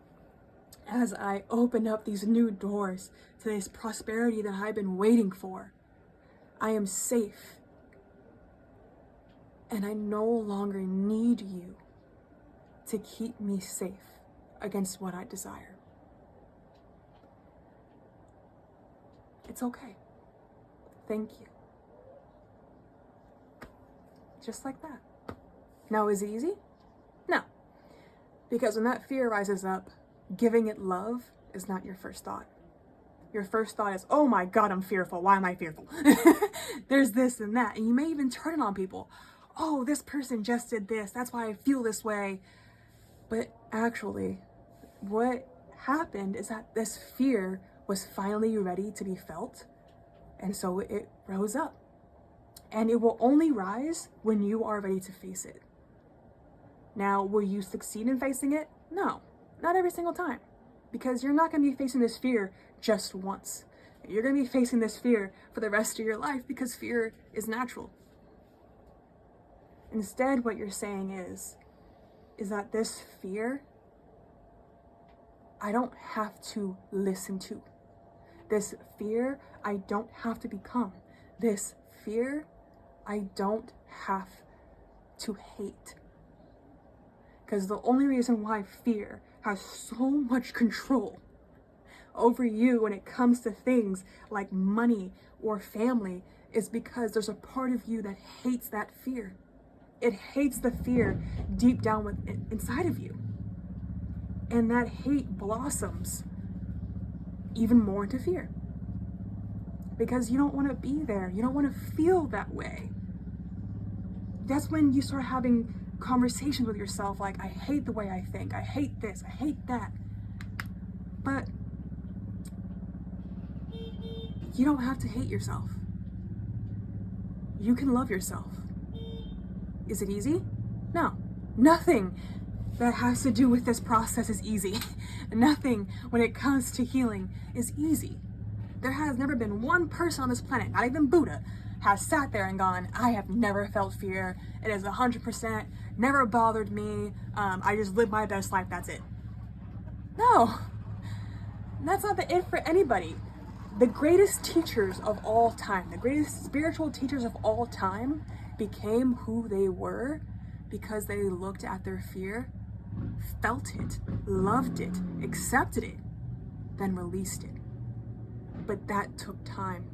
as I open up these new doors to this prosperity that I've been waiting for. I am safe. And I no longer need you to keep me safe against what I desire. It's okay. Thank you. Just like that. Now, is it easy? No. Because when that fear rises up, giving it love is not your first thought. Your first thought is, oh my God, I'm fearful. Why am I fearful? There's this and that. And you may even turn it on people. Oh, this person just did this. That's why I feel this way. But actually, what happened is that this fear was finally ready to be felt. And so it rose up. And it will only rise when you are ready to face it. Now, will you succeed in facing it? No, not every single time. Because you're not going to be facing this fear just once. You're going to be facing this fear for the rest of your life, because fear is natural. Instead, what you're saying is that this fear, I don't have to listen to. This fear, I don't have to become. This fear, I don't have to hate. Because the only reason why fear has so much control over you when it comes to things like money or family is because there's a part of you that hates that fear. It hates the fear deep down inside of you. And that hate blossoms even more into fear. Because you don't want to be there. You don't want to feel that way. That's when you start having conversations with yourself like, I hate the way I think. I hate this. I hate that. But you don't have to hate yourself. You can love yourself. Is it easy? No. Nothing that has to do with this process is easy. Nothing when it comes to healing is easy. There has never been one person on this planet, not even Buddha, has sat there and gone, I have never felt fear. It is 100%, never bothered me. I just live my best life, that's it. No, that's not the it for anybody. The greatest teachers of all time, the greatest spiritual teachers of all time became who they were because they looked at their fear, felt it, loved it, accepted it, then released it. But that took time.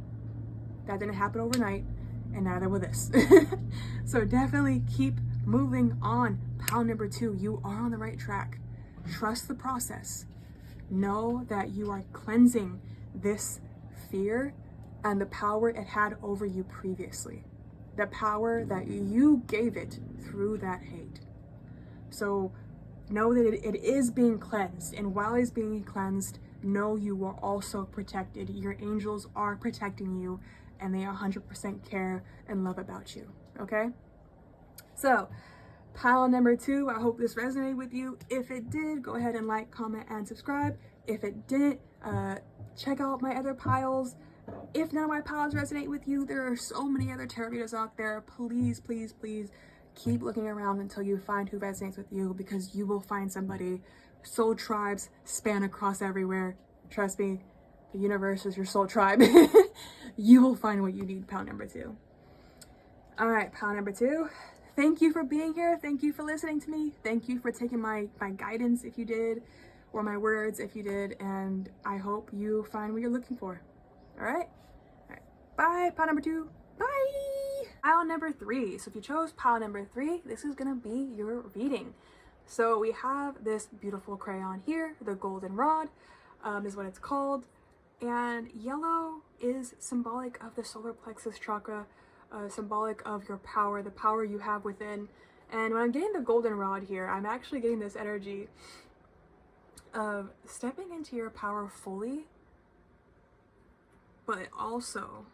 That didn't happen overnight, and neither will this. So definitely keep moving on. Pound number 2, you are on the right track. Trust the process. Know that you are cleansing this fear and the power it had over you previously. the power that you gave it through that hate. So know that it is being cleansed, and while it's being cleansed, know you are also protected. Your angels are protecting you, and they 100% care and love about you, okay? So, pile number 2, I hope this resonated with you. If it did, go ahead and like, comment, and subscribe. If it didn't, check out my other piles. If none of my piles resonate with you, there are so many other tarot readers out there. Please, please, please keep looking around until you find who resonates with you, because you will find somebody. Soul tribes span across everywhere. Trust me, the universe is your soul tribe. You will find what you need, pile number 2. All right, pile number 2. Thank you for being here. Thank you for listening to me. Thank you for taking my guidance if you did, or my words if you did, and I hope you find what you're looking for. All right? All right. Bye, pile number 2. Bye! Pile number 3. So if you chose pile number 3, this is gonna be your reading. So we have this beautiful crayon here, the golden rod is what it's called. And yellow is symbolic of the solar plexus chakra, symbolic of your power, the power you have within. And when I'm getting the golden rod here, I'm actually getting this energy of stepping into your power fully, but also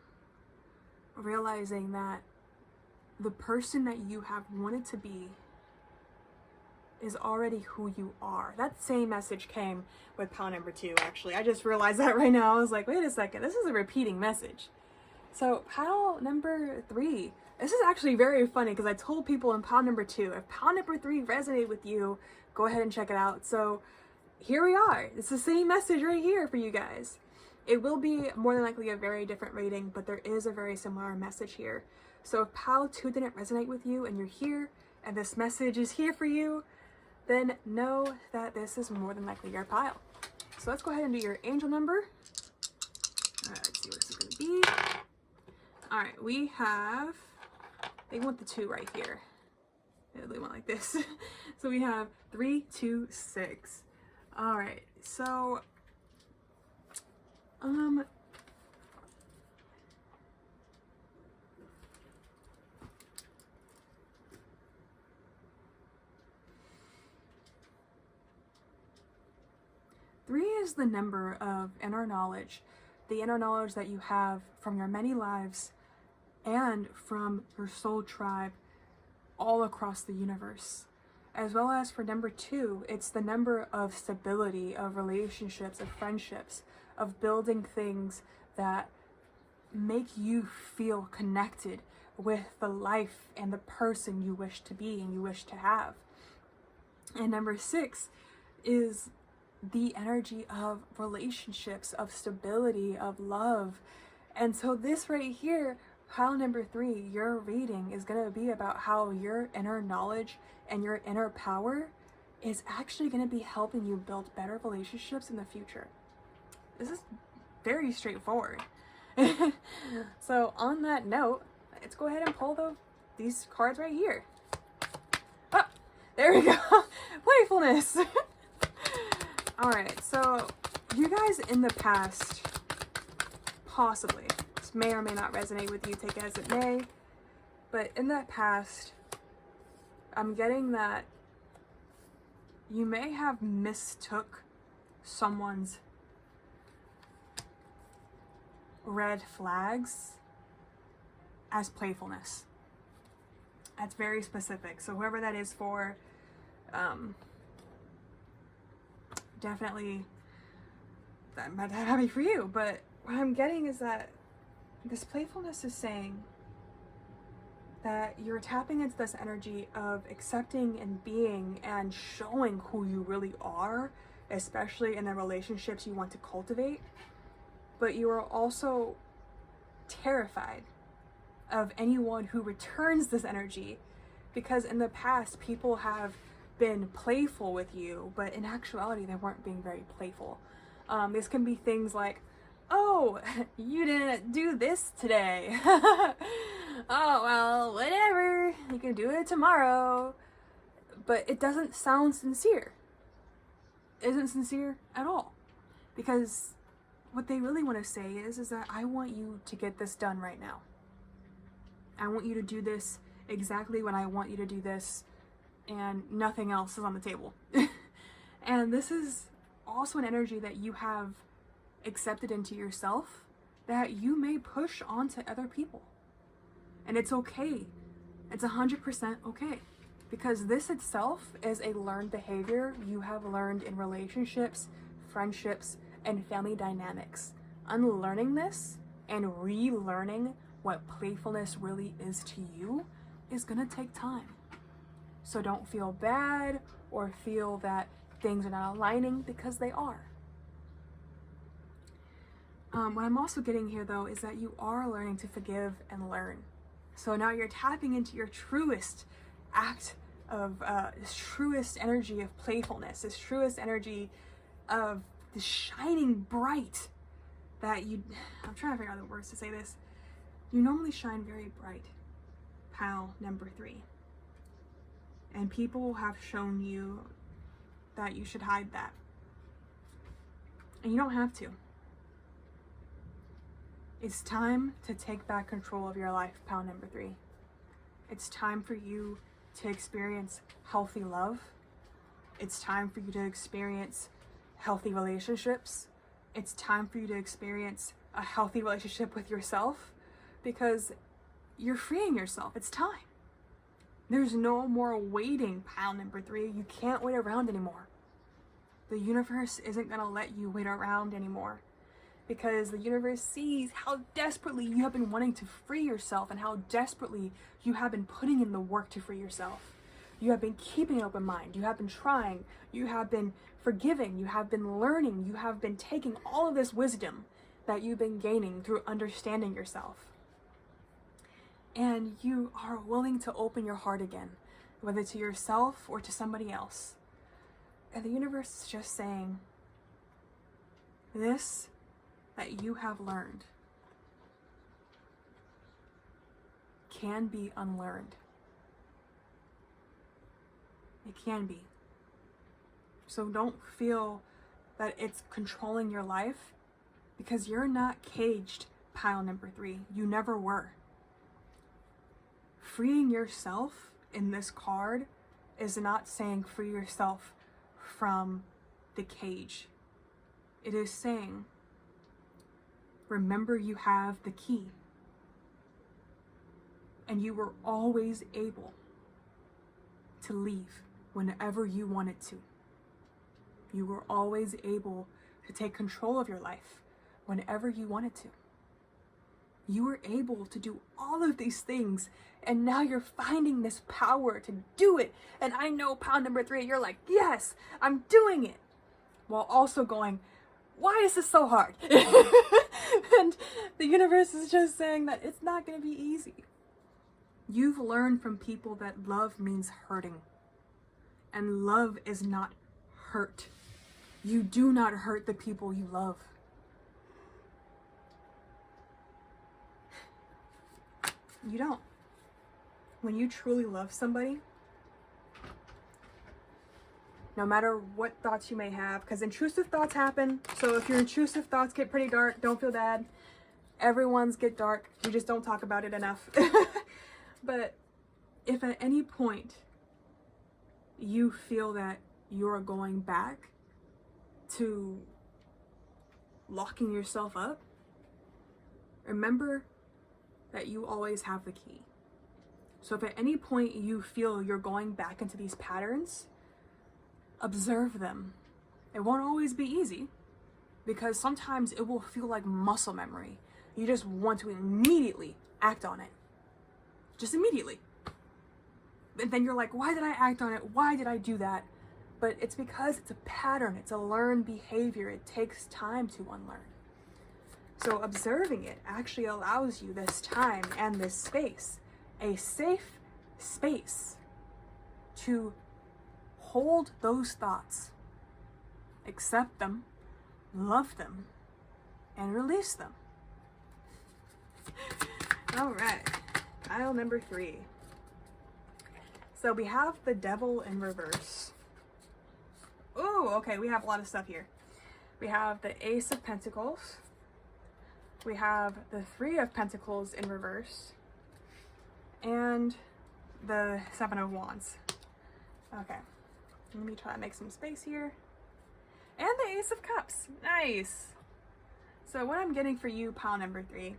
realizing that the person that you have wanted to be is already who you are. That same message came with pile number 2, actually. I just realized that right now. I was like, wait a second, this is a repeating message. So pile number 3, this is actually very funny, because I told people in pile number 2, if pile number 3 resonated with you, go ahead and check it out. So here we are. It's the same message right here for you guys. It will be more than likely a very different reading, but there is a very similar message here. So if pile 2 didn't resonate with you and you're here and this message is here for you, then know that this is more than likely your pile. So let's go ahead and do your angel number. Let's see what this is going to be. All right, we have, they want the 2 right here. They want like this. So we have 3, 2, 6. All right, so 3 is the number of inner knowledge, the inner knowledge that you have from your many lives and from your soul tribe all across the universe. As well as for number 2, it's the number of stability, of relationships, of friendships, of building things that make you feel connected with the life and the person you wish to be and you wish to have. And number 6 is the energy of relationships, of stability, of love. And so this right here, pile number 3, your reading is going to be about how your inner knowledge and your inner power is actually going to be helping you build better relationships in the future. This is very straightforward. So on that note, let's go ahead and pull these cards right here. Oh, there we go. Playfulness. All right, so you guys in the past, possibly, this may or may not resonate with you, take it as it may, but in that past, I'm getting that you may have mistook someone's red flags as playfulness. That's very specific. So whoever that is for, definitely that might not happy for you. But what I'm getting is that this playfulness is saying that you're tapping into this energy of accepting and being and showing who you really are, especially in the relationships you want to cultivate. But you are also terrified of anyone who returns this energy, because in the past people have been playful with you, but in actuality they weren't being very playful. This can be things like, oh, you didn't do this today. Oh, well, whatever, you can do it tomorrow. But it doesn't sound sincere. It isn't sincere at all, because what they really want to say is that I want you to get this done right now. I want you to do this exactly when I want you to do this, and nothing else is on the table. And this is also an energy that you have accepted into yourself that you may push onto other people. And it's okay. It's 100% okay. Because this itself is a learned behavior you have learned in relationships, friendships, and family dynamics. Unlearning this and relearning what playfulness really is to you is gonna take time. So don't feel bad or feel that things are not aligning, because they are. What I'm also getting here though is that you are learning to forgive and learn. So now you're tapping into your truest act of this truest energy of playfulness, this truest energy of the shining bright that I'm trying to figure out the words to say this. You normally shine very bright, pal number 3. And people have shown you that you should hide that. And you don't have to. It's time to take back control of your life, pal number 3. It's time for you to experience healthy love. It's time for you to experience healthy relationships. It's time for you to experience a healthy relationship with yourself, because you're freeing yourself. It's time. There's no more waiting, pal number 3. You can't wait around anymore. The universe isn't going to let you wait around anymore, because the universe sees how desperately you have been wanting to free yourself and how desperately you have been putting in the work to free yourself. You have been keeping an open mind. You have been trying. You have been forgiving. You have been learning. You have been taking all of this wisdom that you've been gaining through understanding yourself. And you are willing to open your heart again, whether to yourself or to somebody else. And the universe is just saying, this that you have learned can be unlearned. It can be. So don't feel that it's controlling your life, because you're not caged, pile number 3. You never were. Freeing yourself in this card is not saying free yourself from the cage. It is saying, remember you have the key. And you were always able to leave whenever you wanted to. You were always able to take control of your life whenever you wanted to. You were able to do all of these things, and now you're finding this power to do it. And I know, pound number 3, you're like, yes, I'm doing it. While also going, why is this so hard? And the universe is just saying that it's not going to be easy. You've learned from people that love means hurting. And love is not hurt. You do not hurt the people you love. You don't. When you truly love somebody, no matter what thoughts you may have, because intrusive thoughts happen. So if your intrusive thoughts get pretty dark, don't feel bad. Everyone's get dark. We just don't talk about it enough. But if at any point you feel that you're going back to locking yourself up, remember that you always have the key. So if at any point you feel you're going back into these patterns, observe them. It won't always be easy, because sometimes it will feel like muscle memory. You just want to immediately act on it. Just immediately. And then you're like, why did I act on it? Why did I do that? But it's because it's a pattern. It's a learned behavior. It takes time to unlearn. So observing it actually allows you this time and this space, a safe space, to hold those thoughts, accept them, love them, and release them. All right, pile number 3. So we have the Devil in reverse. Oh, okay, we have a lot of stuff here. We have the Ace of Pentacles. We have the 3 of Pentacles in reverse. and the Seven of Wands. Okay, let me try to make some space here. And the Ace of Cups. Nice. So what I'm getting for you, pile number 3,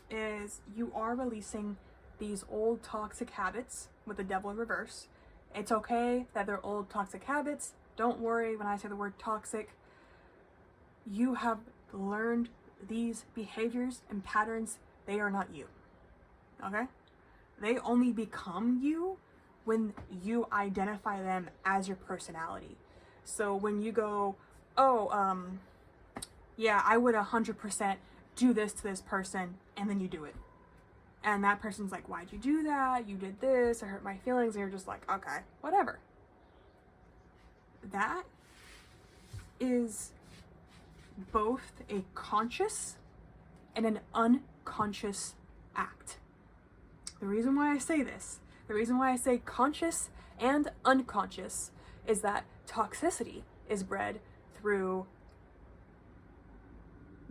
is you are releasing these old toxic habits with the Devil in reverse. It's okay that they're old toxic habits. Don't worry when I say the word toxic. You have learned these behaviors and patterns. They are not you. Okay? They only become you when you identify them as your personality. So when you go, oh, yeah, I would 100% do this to this person, and then you do it. And that person's like, why'd you do that? You did this, it hurt my feelings. And you're just like, okay, whatever. That is both a conscious and an unconscious act. The reason why I say this, the reason why I say conscious and unconscious, is that toxicity is bred through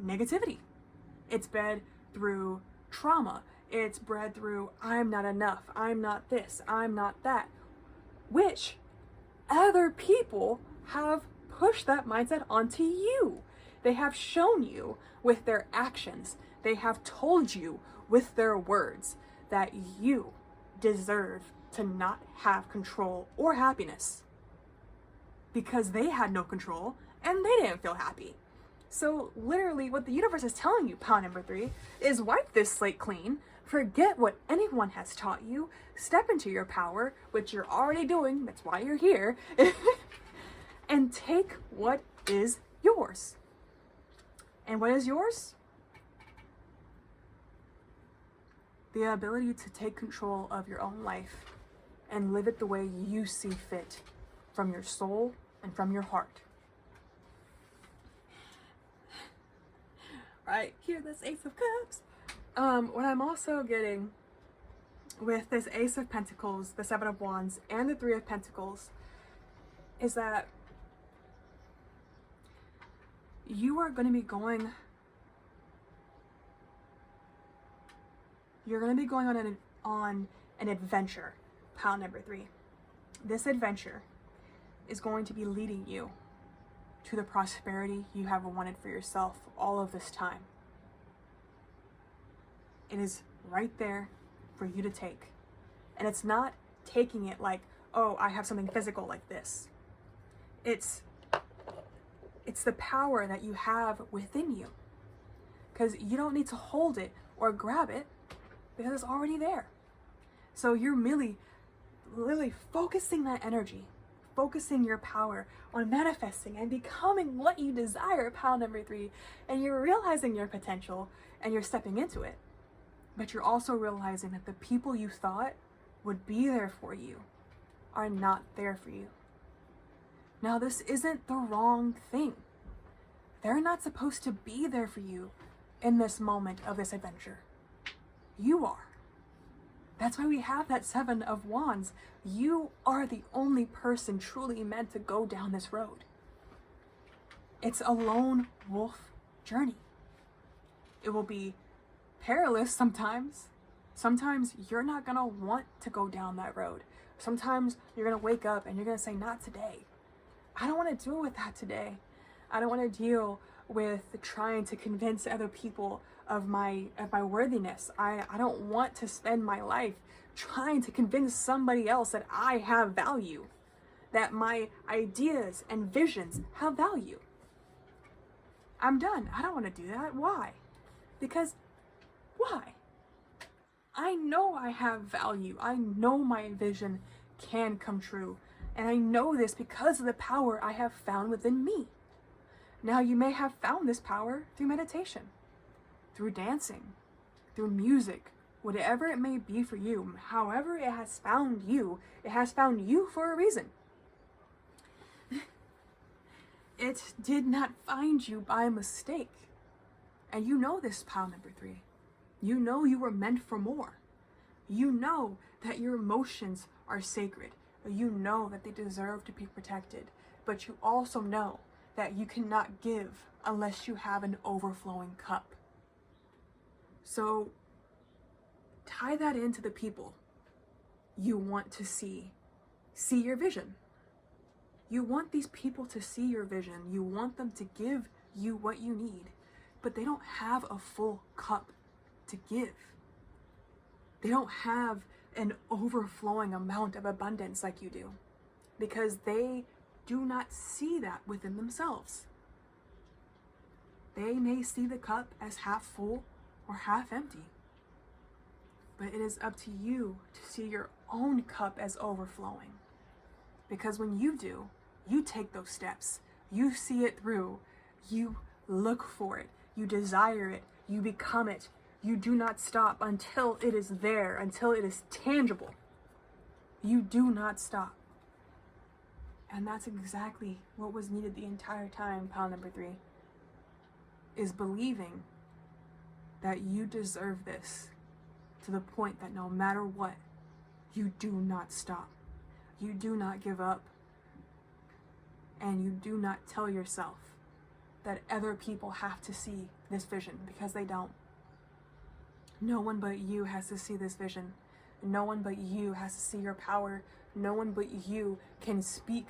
negativity. It's bred through trauma. It's bred through I'm not enough, I'm not this, I'm not that, which other people have pushed that mindset onto you. They have shown you with their actions. They have told you with their words that you deserve to not have control or happiness because they had no control and they didn't feel happy. So literally what the universe is telling you, pile number 3, is wipe this slate clean, forget what anyone has taught you, step into your power, which you're already doing, that's why you're here, and take what is yours. And what is yours? The ability to take control of your own life and live it the way you see fit, from your soul and from your heart. Right here, this Ace of Cups. What I'm also getting with this Ace of Pentacles, the Seven of Wands, and the Three of Pentacles is that you are going to be going, on an adventure, pile number 3. This adventure is going to be leading you to the prosperity you have wanted for yourself all of this time. It is right there for you to take. And it's not taking it like, oh, I have something physical like this. It's the power that you have within you. Because you don't need to hold it or grab it because it's already there. So you're really focusing that energy, focusing your power on manifesting and becoming what you desire, pile number 3, and you're realizing your potential and you're stepping into it. But you're also realizing that the people you thought would be there for you are not there for you. Now, this isn't the wrong thing. They're not supposed to be there for you in this moment of this adventure. You are. That's why we have that Seven of Wands. You are the only person truly meant to go down this road. It's a lone wolf journey. It will be perilous sometimes. Sometimes you're not gonna want to go down that road. Sometimes you're gonna wake up and you're gonna say, not today. I don't want to deal with that today. I don't want to deal with trying to convince other people of my worthiness. I don't want to spend my life trying to convince somebody else that I have value, that my ideas and visions have value. I'm done. I don't want to do that. Why? Because why? I know I have value. I know my vision can come true. And I know this because of the power I have found within me. Now, you may have found this power through meditation, through dancing, through music, whatever it may be for you. However it has found you for a reason. It did not find you by mistake. And you know this, pile number 3. You know you were meant for more. You know that your emotions are sacred. You know that they deserve to be protected. But you also know that you cannot give unless you have an overflowing cup. So tie that into the people you want to see your vision. You want these people to see your vision. You want them to give you what you need, but they don't have a full cup to give. They don't have an overflowing amount of abundance like you do, because they do not see that within themselves. They may see the cup as half full or half empty, but it is up to you to see your own cup as overflowing. Because when you do, you take those steps, you see it through, you look for it, you desire it, you become it. You do not stop until it is there, until it is tangible. You do not stop. And that's exactly what was needed the entire time, pile number 3, is believing that you deserve this, to the point that no matter what, you do not stop. You do not give up. And you do not tell yourself that other people have to see this vision, because they don't. No one but you has to see this vision. No one but you has to see your power. No one but you can speak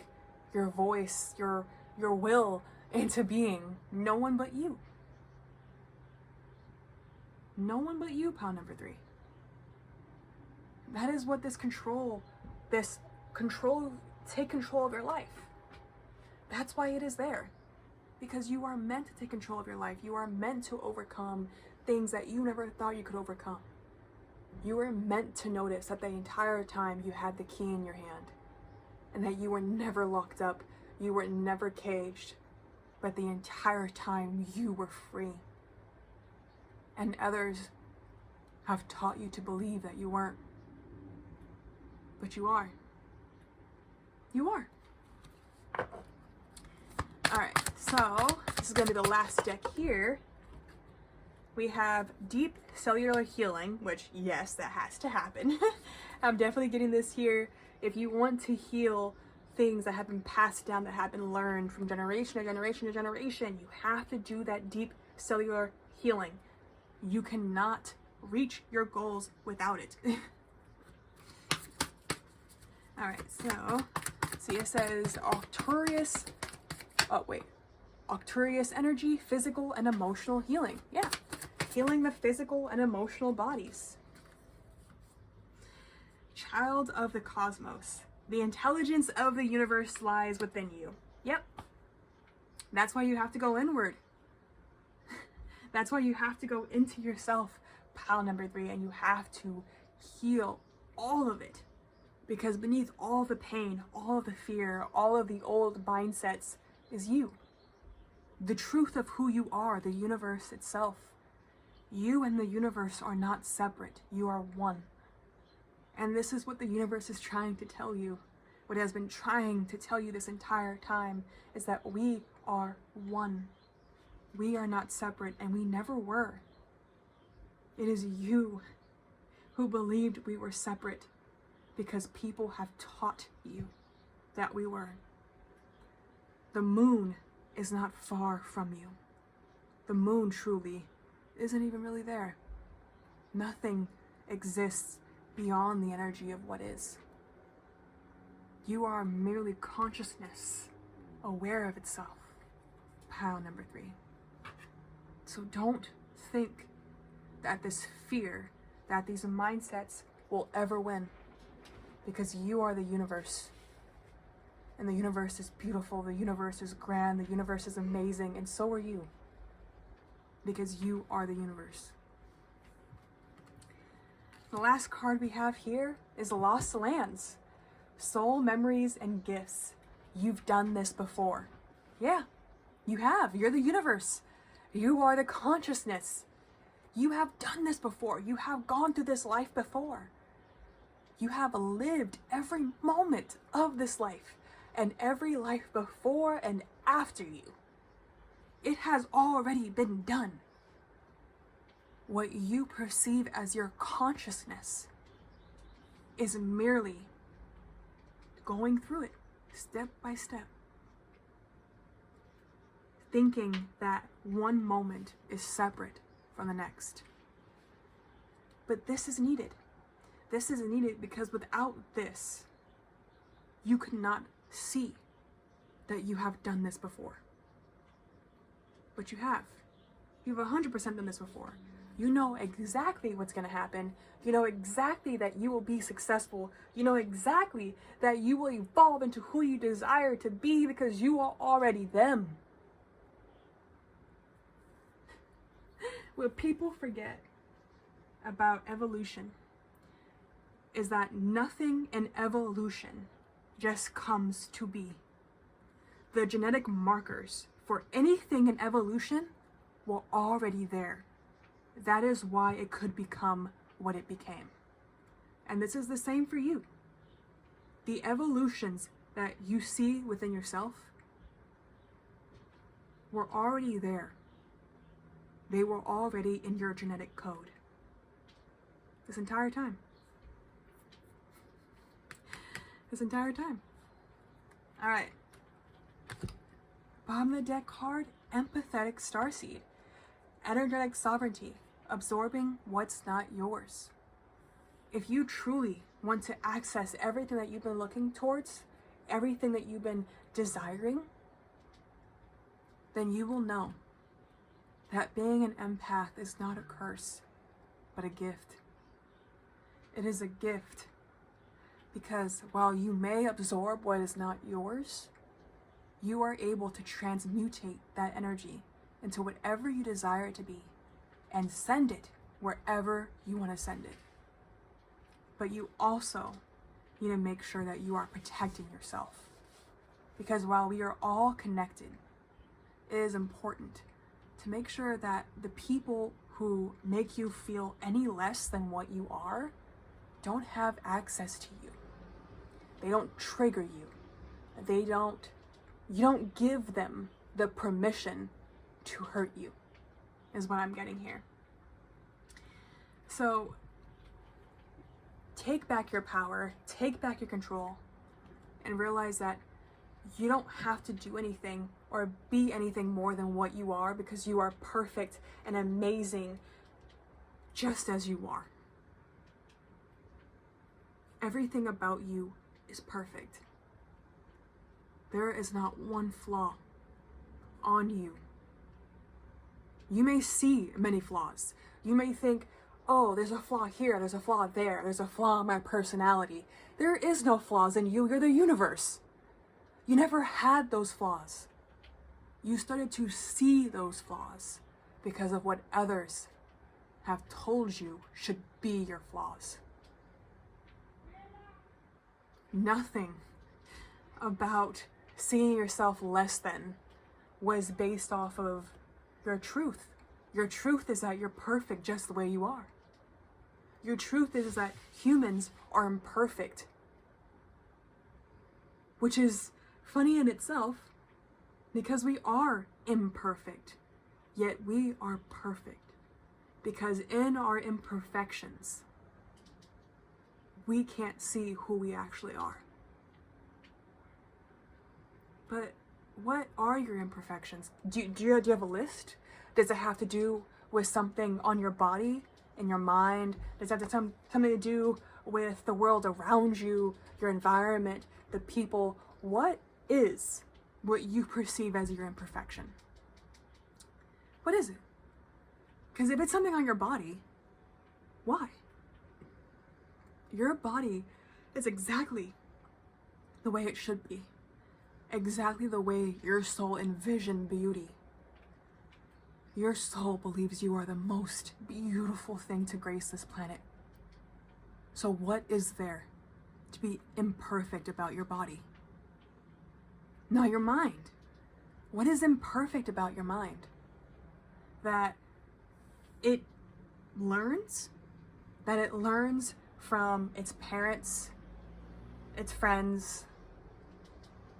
your voice, your will into being. No one but you. No one but you, pile number 3. That is what take control of your life. That's why it is there. Because you are meant to take control of your life. You are meant to overcome things that you never thought you could overcome. You were meant to notice that the entire time you had the key in your hand, and that you were never locked up, you were never caged, but the entire time you were free. And others have taught you to believe that you weren't. But you are. You are. Alright, so this is going to be the last deck here. We have deep cellular healing, which, yes, that has to happen. I'm definitely getting this here. If you want to heal things that have been passed down, that have been learned from generation to generation to generation, you have to do that deep cellular healing. You cannot reach your goals without it. Alright, so see, it says Arcturus energy, physical and emotional healing. Yeah. Healing the physical and emotional bodies. Child of the cosmos. The intelligence of the universe lies within you. Yep. That's why you have to go inward. That's why you have to go into yourself, pile number 3, and you have to heal all of it. Because beneath all the pain, all of the fear, all of the old mindsets is you. The truth of who you are, the universe itself. You and the universe are not separate. You are one. And this is what the universe is trying to tell you. What it has been trying to tell you this entire time is that we are one. We are not separate, and we never were. It is you who believed we were separate because people have taught you that we were. The moon is not far from you. The moon truly isn't even really there. Nothing exists beyond the energy of what is. You are merely consciousness, aware of itself. Pile number 3. So don't think that this fear, that these mindsets will ever win, because you are the universe. And the universe is beautiful, the universe is grand, the universe is amazing, and so are you. Because you are the universe. The last card we have here is Lost Lands. Soul, memories, and gifts. You've done this before. Yeah, you have. You're the universe. You are the consciousness. You have done this before. You have gone through this life before. You have lived every moment of this life and every life before and after you. It has already been done. What you perceive as your consciousness is merely going through it step by step, thinking that one moment is separate from the next. But this is needed. This is needed because without this, you could not see that you have done this before. But you have. You've 100% done this before. You know exactly what's going to happen. You know exactly that you will be successful. You know exactly that you will evolve into who you desire to be because you are already them. What people forget about evolution is that nothing in evolution just comes to be. The genetic markers for anything in evolution were already there. That is why it could become what it became. And this is the same for you. The evolutions that you see within yourself were already there. They were already in your genetic code. This entire time. This entire time. All right. Bottom of the deck card, Empathetic Starseed. Energetic sovereignty. Absorbing what's not yours. If you truly want to access everything that you've been looking towards, everything that you've been desiring, then you will know that being an empath is not a curse, but a gift. It is a gift because while you may absorb what is not yours, you are able to transmutate that energy into whatever you desire it to be and send it wherever you want to send it. But you also need to make sure that you are protecting yourself. Because while we are all connected, it is important to make sure that the people who make you feel any less than what you are don't have access to you. They don't trigger you. You don't give them the permission to hurt you, is what I'm getting here. So take back your power, take back your control, and realize that you don't have to do anything or be anything more than what you are, because you are perfect and amazing just as you are. Everything about you is perfect. There is not one flaw on you. You may see many flaws. You may think, oh, there's a flaw here, there's a flaw there, there's a flaw in my personality. There is no flaws in you, you're the universe. You never had those flaws. You started to see those flaws because of what others have told you should be your flaws. Nothing about seeing yourself less than was based off of your truth. Your truth is that you're perfect just the way you are. Your truth is that humans are imperfect, which is funny in itself because we are imperfect, yet we are perfect because in our imperfections, we can't see who we actually are. But what are your imperfections? Do you have a list? Does it have to do with something on your body, in your mind? Does it have something to do with the world around you, your environment, the people? What is what you perceive as your imperfection? What is it? Because if it's something on your body, why? Your body is exactly the way it should be. Exactly the way your soul envisioned beauty. Your soul believes you are the most beautiful thing to grace this planet. So what is there to be imperfect about your body? Now your mind. What is imperfect about your mind? That it learns from its parents, its friends,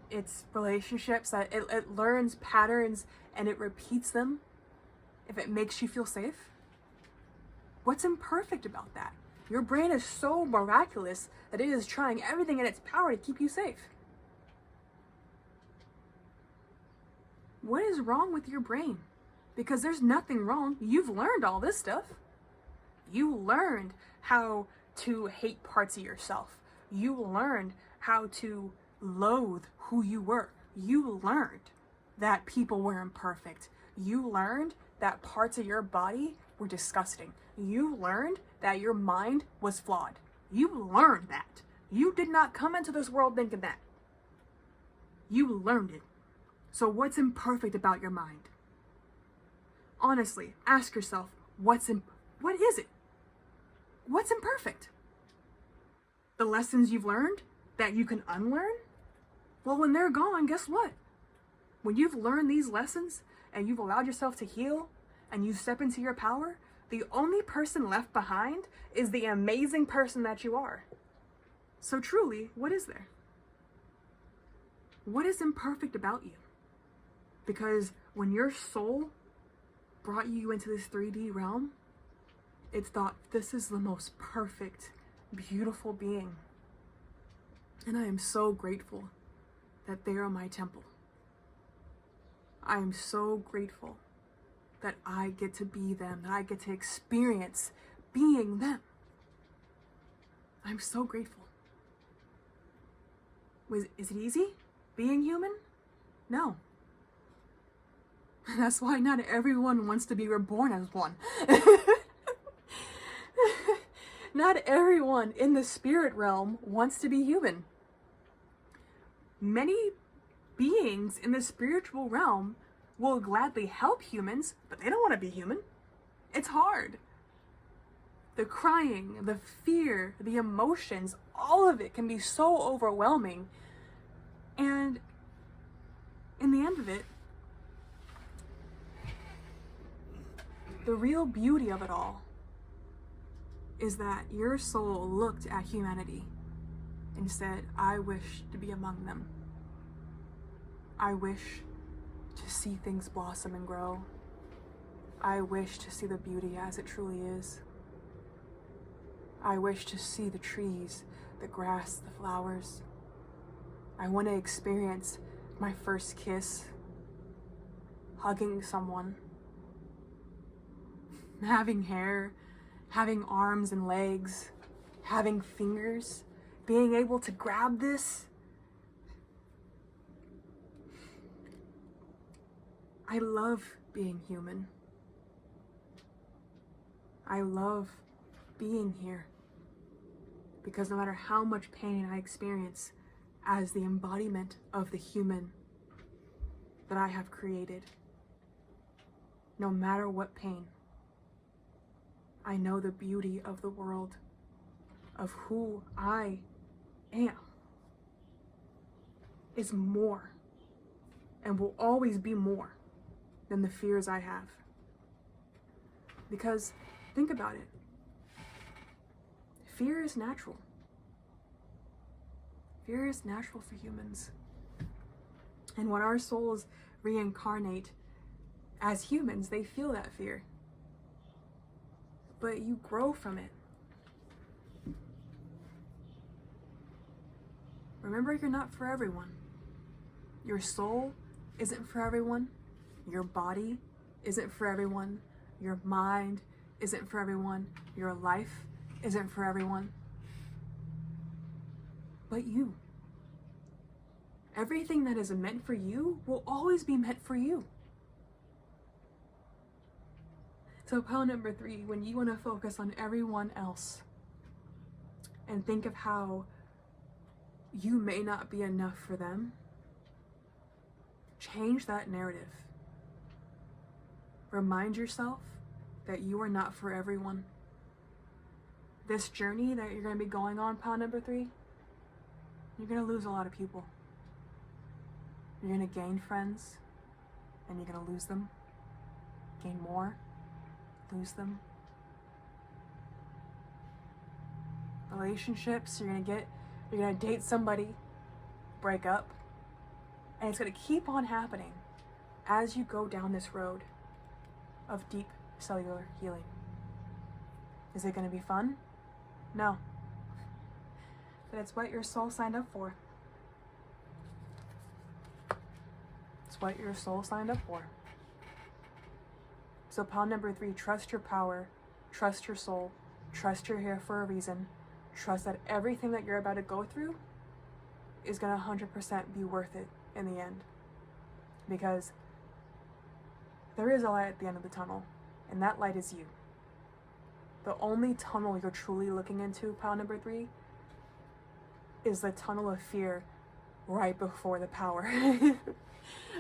its relationships, that it learns patterns and it repeats them if it makes you feel safe? What's imperfect about that? Your brain is so miraculous that it is trying everything in its power to keep you safe. What is wrong with your brain? Because there's nothing wrong. You've learned all this stuff. You learned how to hate parts of yourself. You learned how to loathe who you were. You learned that people were imperfect. You learned that parts of your body were disgusting. You learned that your mind was flawed. You learned that. You did not come into this world thinking that. You learned it. So what's imperfect about your mind? Honestly, ask yourself, what is it? What's imperfect? The lessons you've learned that you can unlearn? Well, when they're gone, guess what? When you've learned these lessons and you've allowed yourself to heal and you step into your power, the only person left behind is the amazing person that you are. So truly, what is there? What is imperfect about you? Because when your soul brought you into this 3D realm, it thought, this is the most perfect, beautiful being. And I am so grateful that they are my temple. I am so grateful that I get to be them, that I get to experience being them. I'm so grateful. Is it easy being human? No. That's why not everyone wants to be reborn as one. Not everyone in the spirit realm wants to be human. Many beings in the spiritual realm will gladly help humans, but they don't want to be human. It's hard. The crying, the fear, the emotions, all of it can be so overwhelming. And in the end of it, the real beauty of it all is that your soul looked at humanity and said, I wish to be among them. I wish to see things blossom and grow. I wish to see the beauty as it truly is. I wish to see the trees, the grass, the flowers. I want to experience my first kiss, hugging someone, having hair, having arms and legs, having fingers, being able to grab this. I love being human. I love being here because no matter how much pain I experience as the embodiment of the human that I have created, no matter what pain, I know the beauty of the world, of who I am, is more and will always be more than the fears I have. Because think about it. Fear is natural. Fear is natural for humans. And when our souls reincarnate as humans, they feel that fear. But you grow from it. Remember, you're not for everyone. Your soul isn't for everyone. Your body isn't for everyone. Your mind isn't for everyone. Your life isn't for everyone. But you. Everything that is meant for you will always be meant for you. So pile number 3, when you want to focus on everyone else and think of how you may not be enough for them, change that narrative. Remind yourself that you are not for everyone. This journey that you're going to be going on, pile number 3, you're going to lose a lot of people. You're going to gain friends, and you're going to lose them. Gain more, lose them. Relationships, you're going to date somebody, break up, and it's going to keep on happening as you go down this road of deep cellular healing. Is it going to be fun? No. But it's what your soul signed up for. It's what your soul signed up for. So pile number 3, trust your power, Trust your soul. Trust you're here for a reason. Trust that everything that you're about to go through is going to 100% be worth it in the end. Because there is a light at the end of the tunnel, and that light is you. The only tunnel you're truly looking into, pile number 3, is the tunnel of fear right before the power,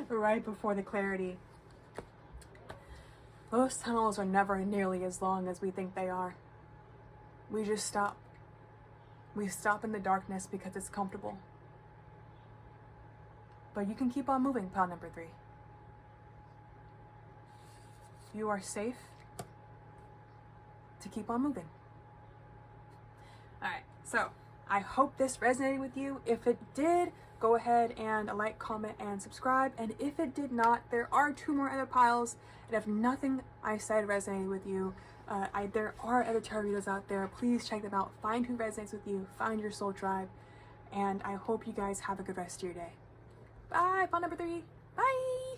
right before the clarity. Those tunnels are never nearly as long as we think they are. We just stop. We stop in the darkness because it's comfortable. But you can keep on moving, pile number 3. You are safe to keep on moving. Alright, so I hope this resonated with you. If it did, go ahead and like, comment, and subscribe. And if it did not, there are 2 more other piles. And if nothing I said resonated with you, there are other tarot readers out there. Please check them out. Find who resonates with you. Find your soul tribe. And I hope you guys have a good rest of your day. Bye, pile number 3. Bye.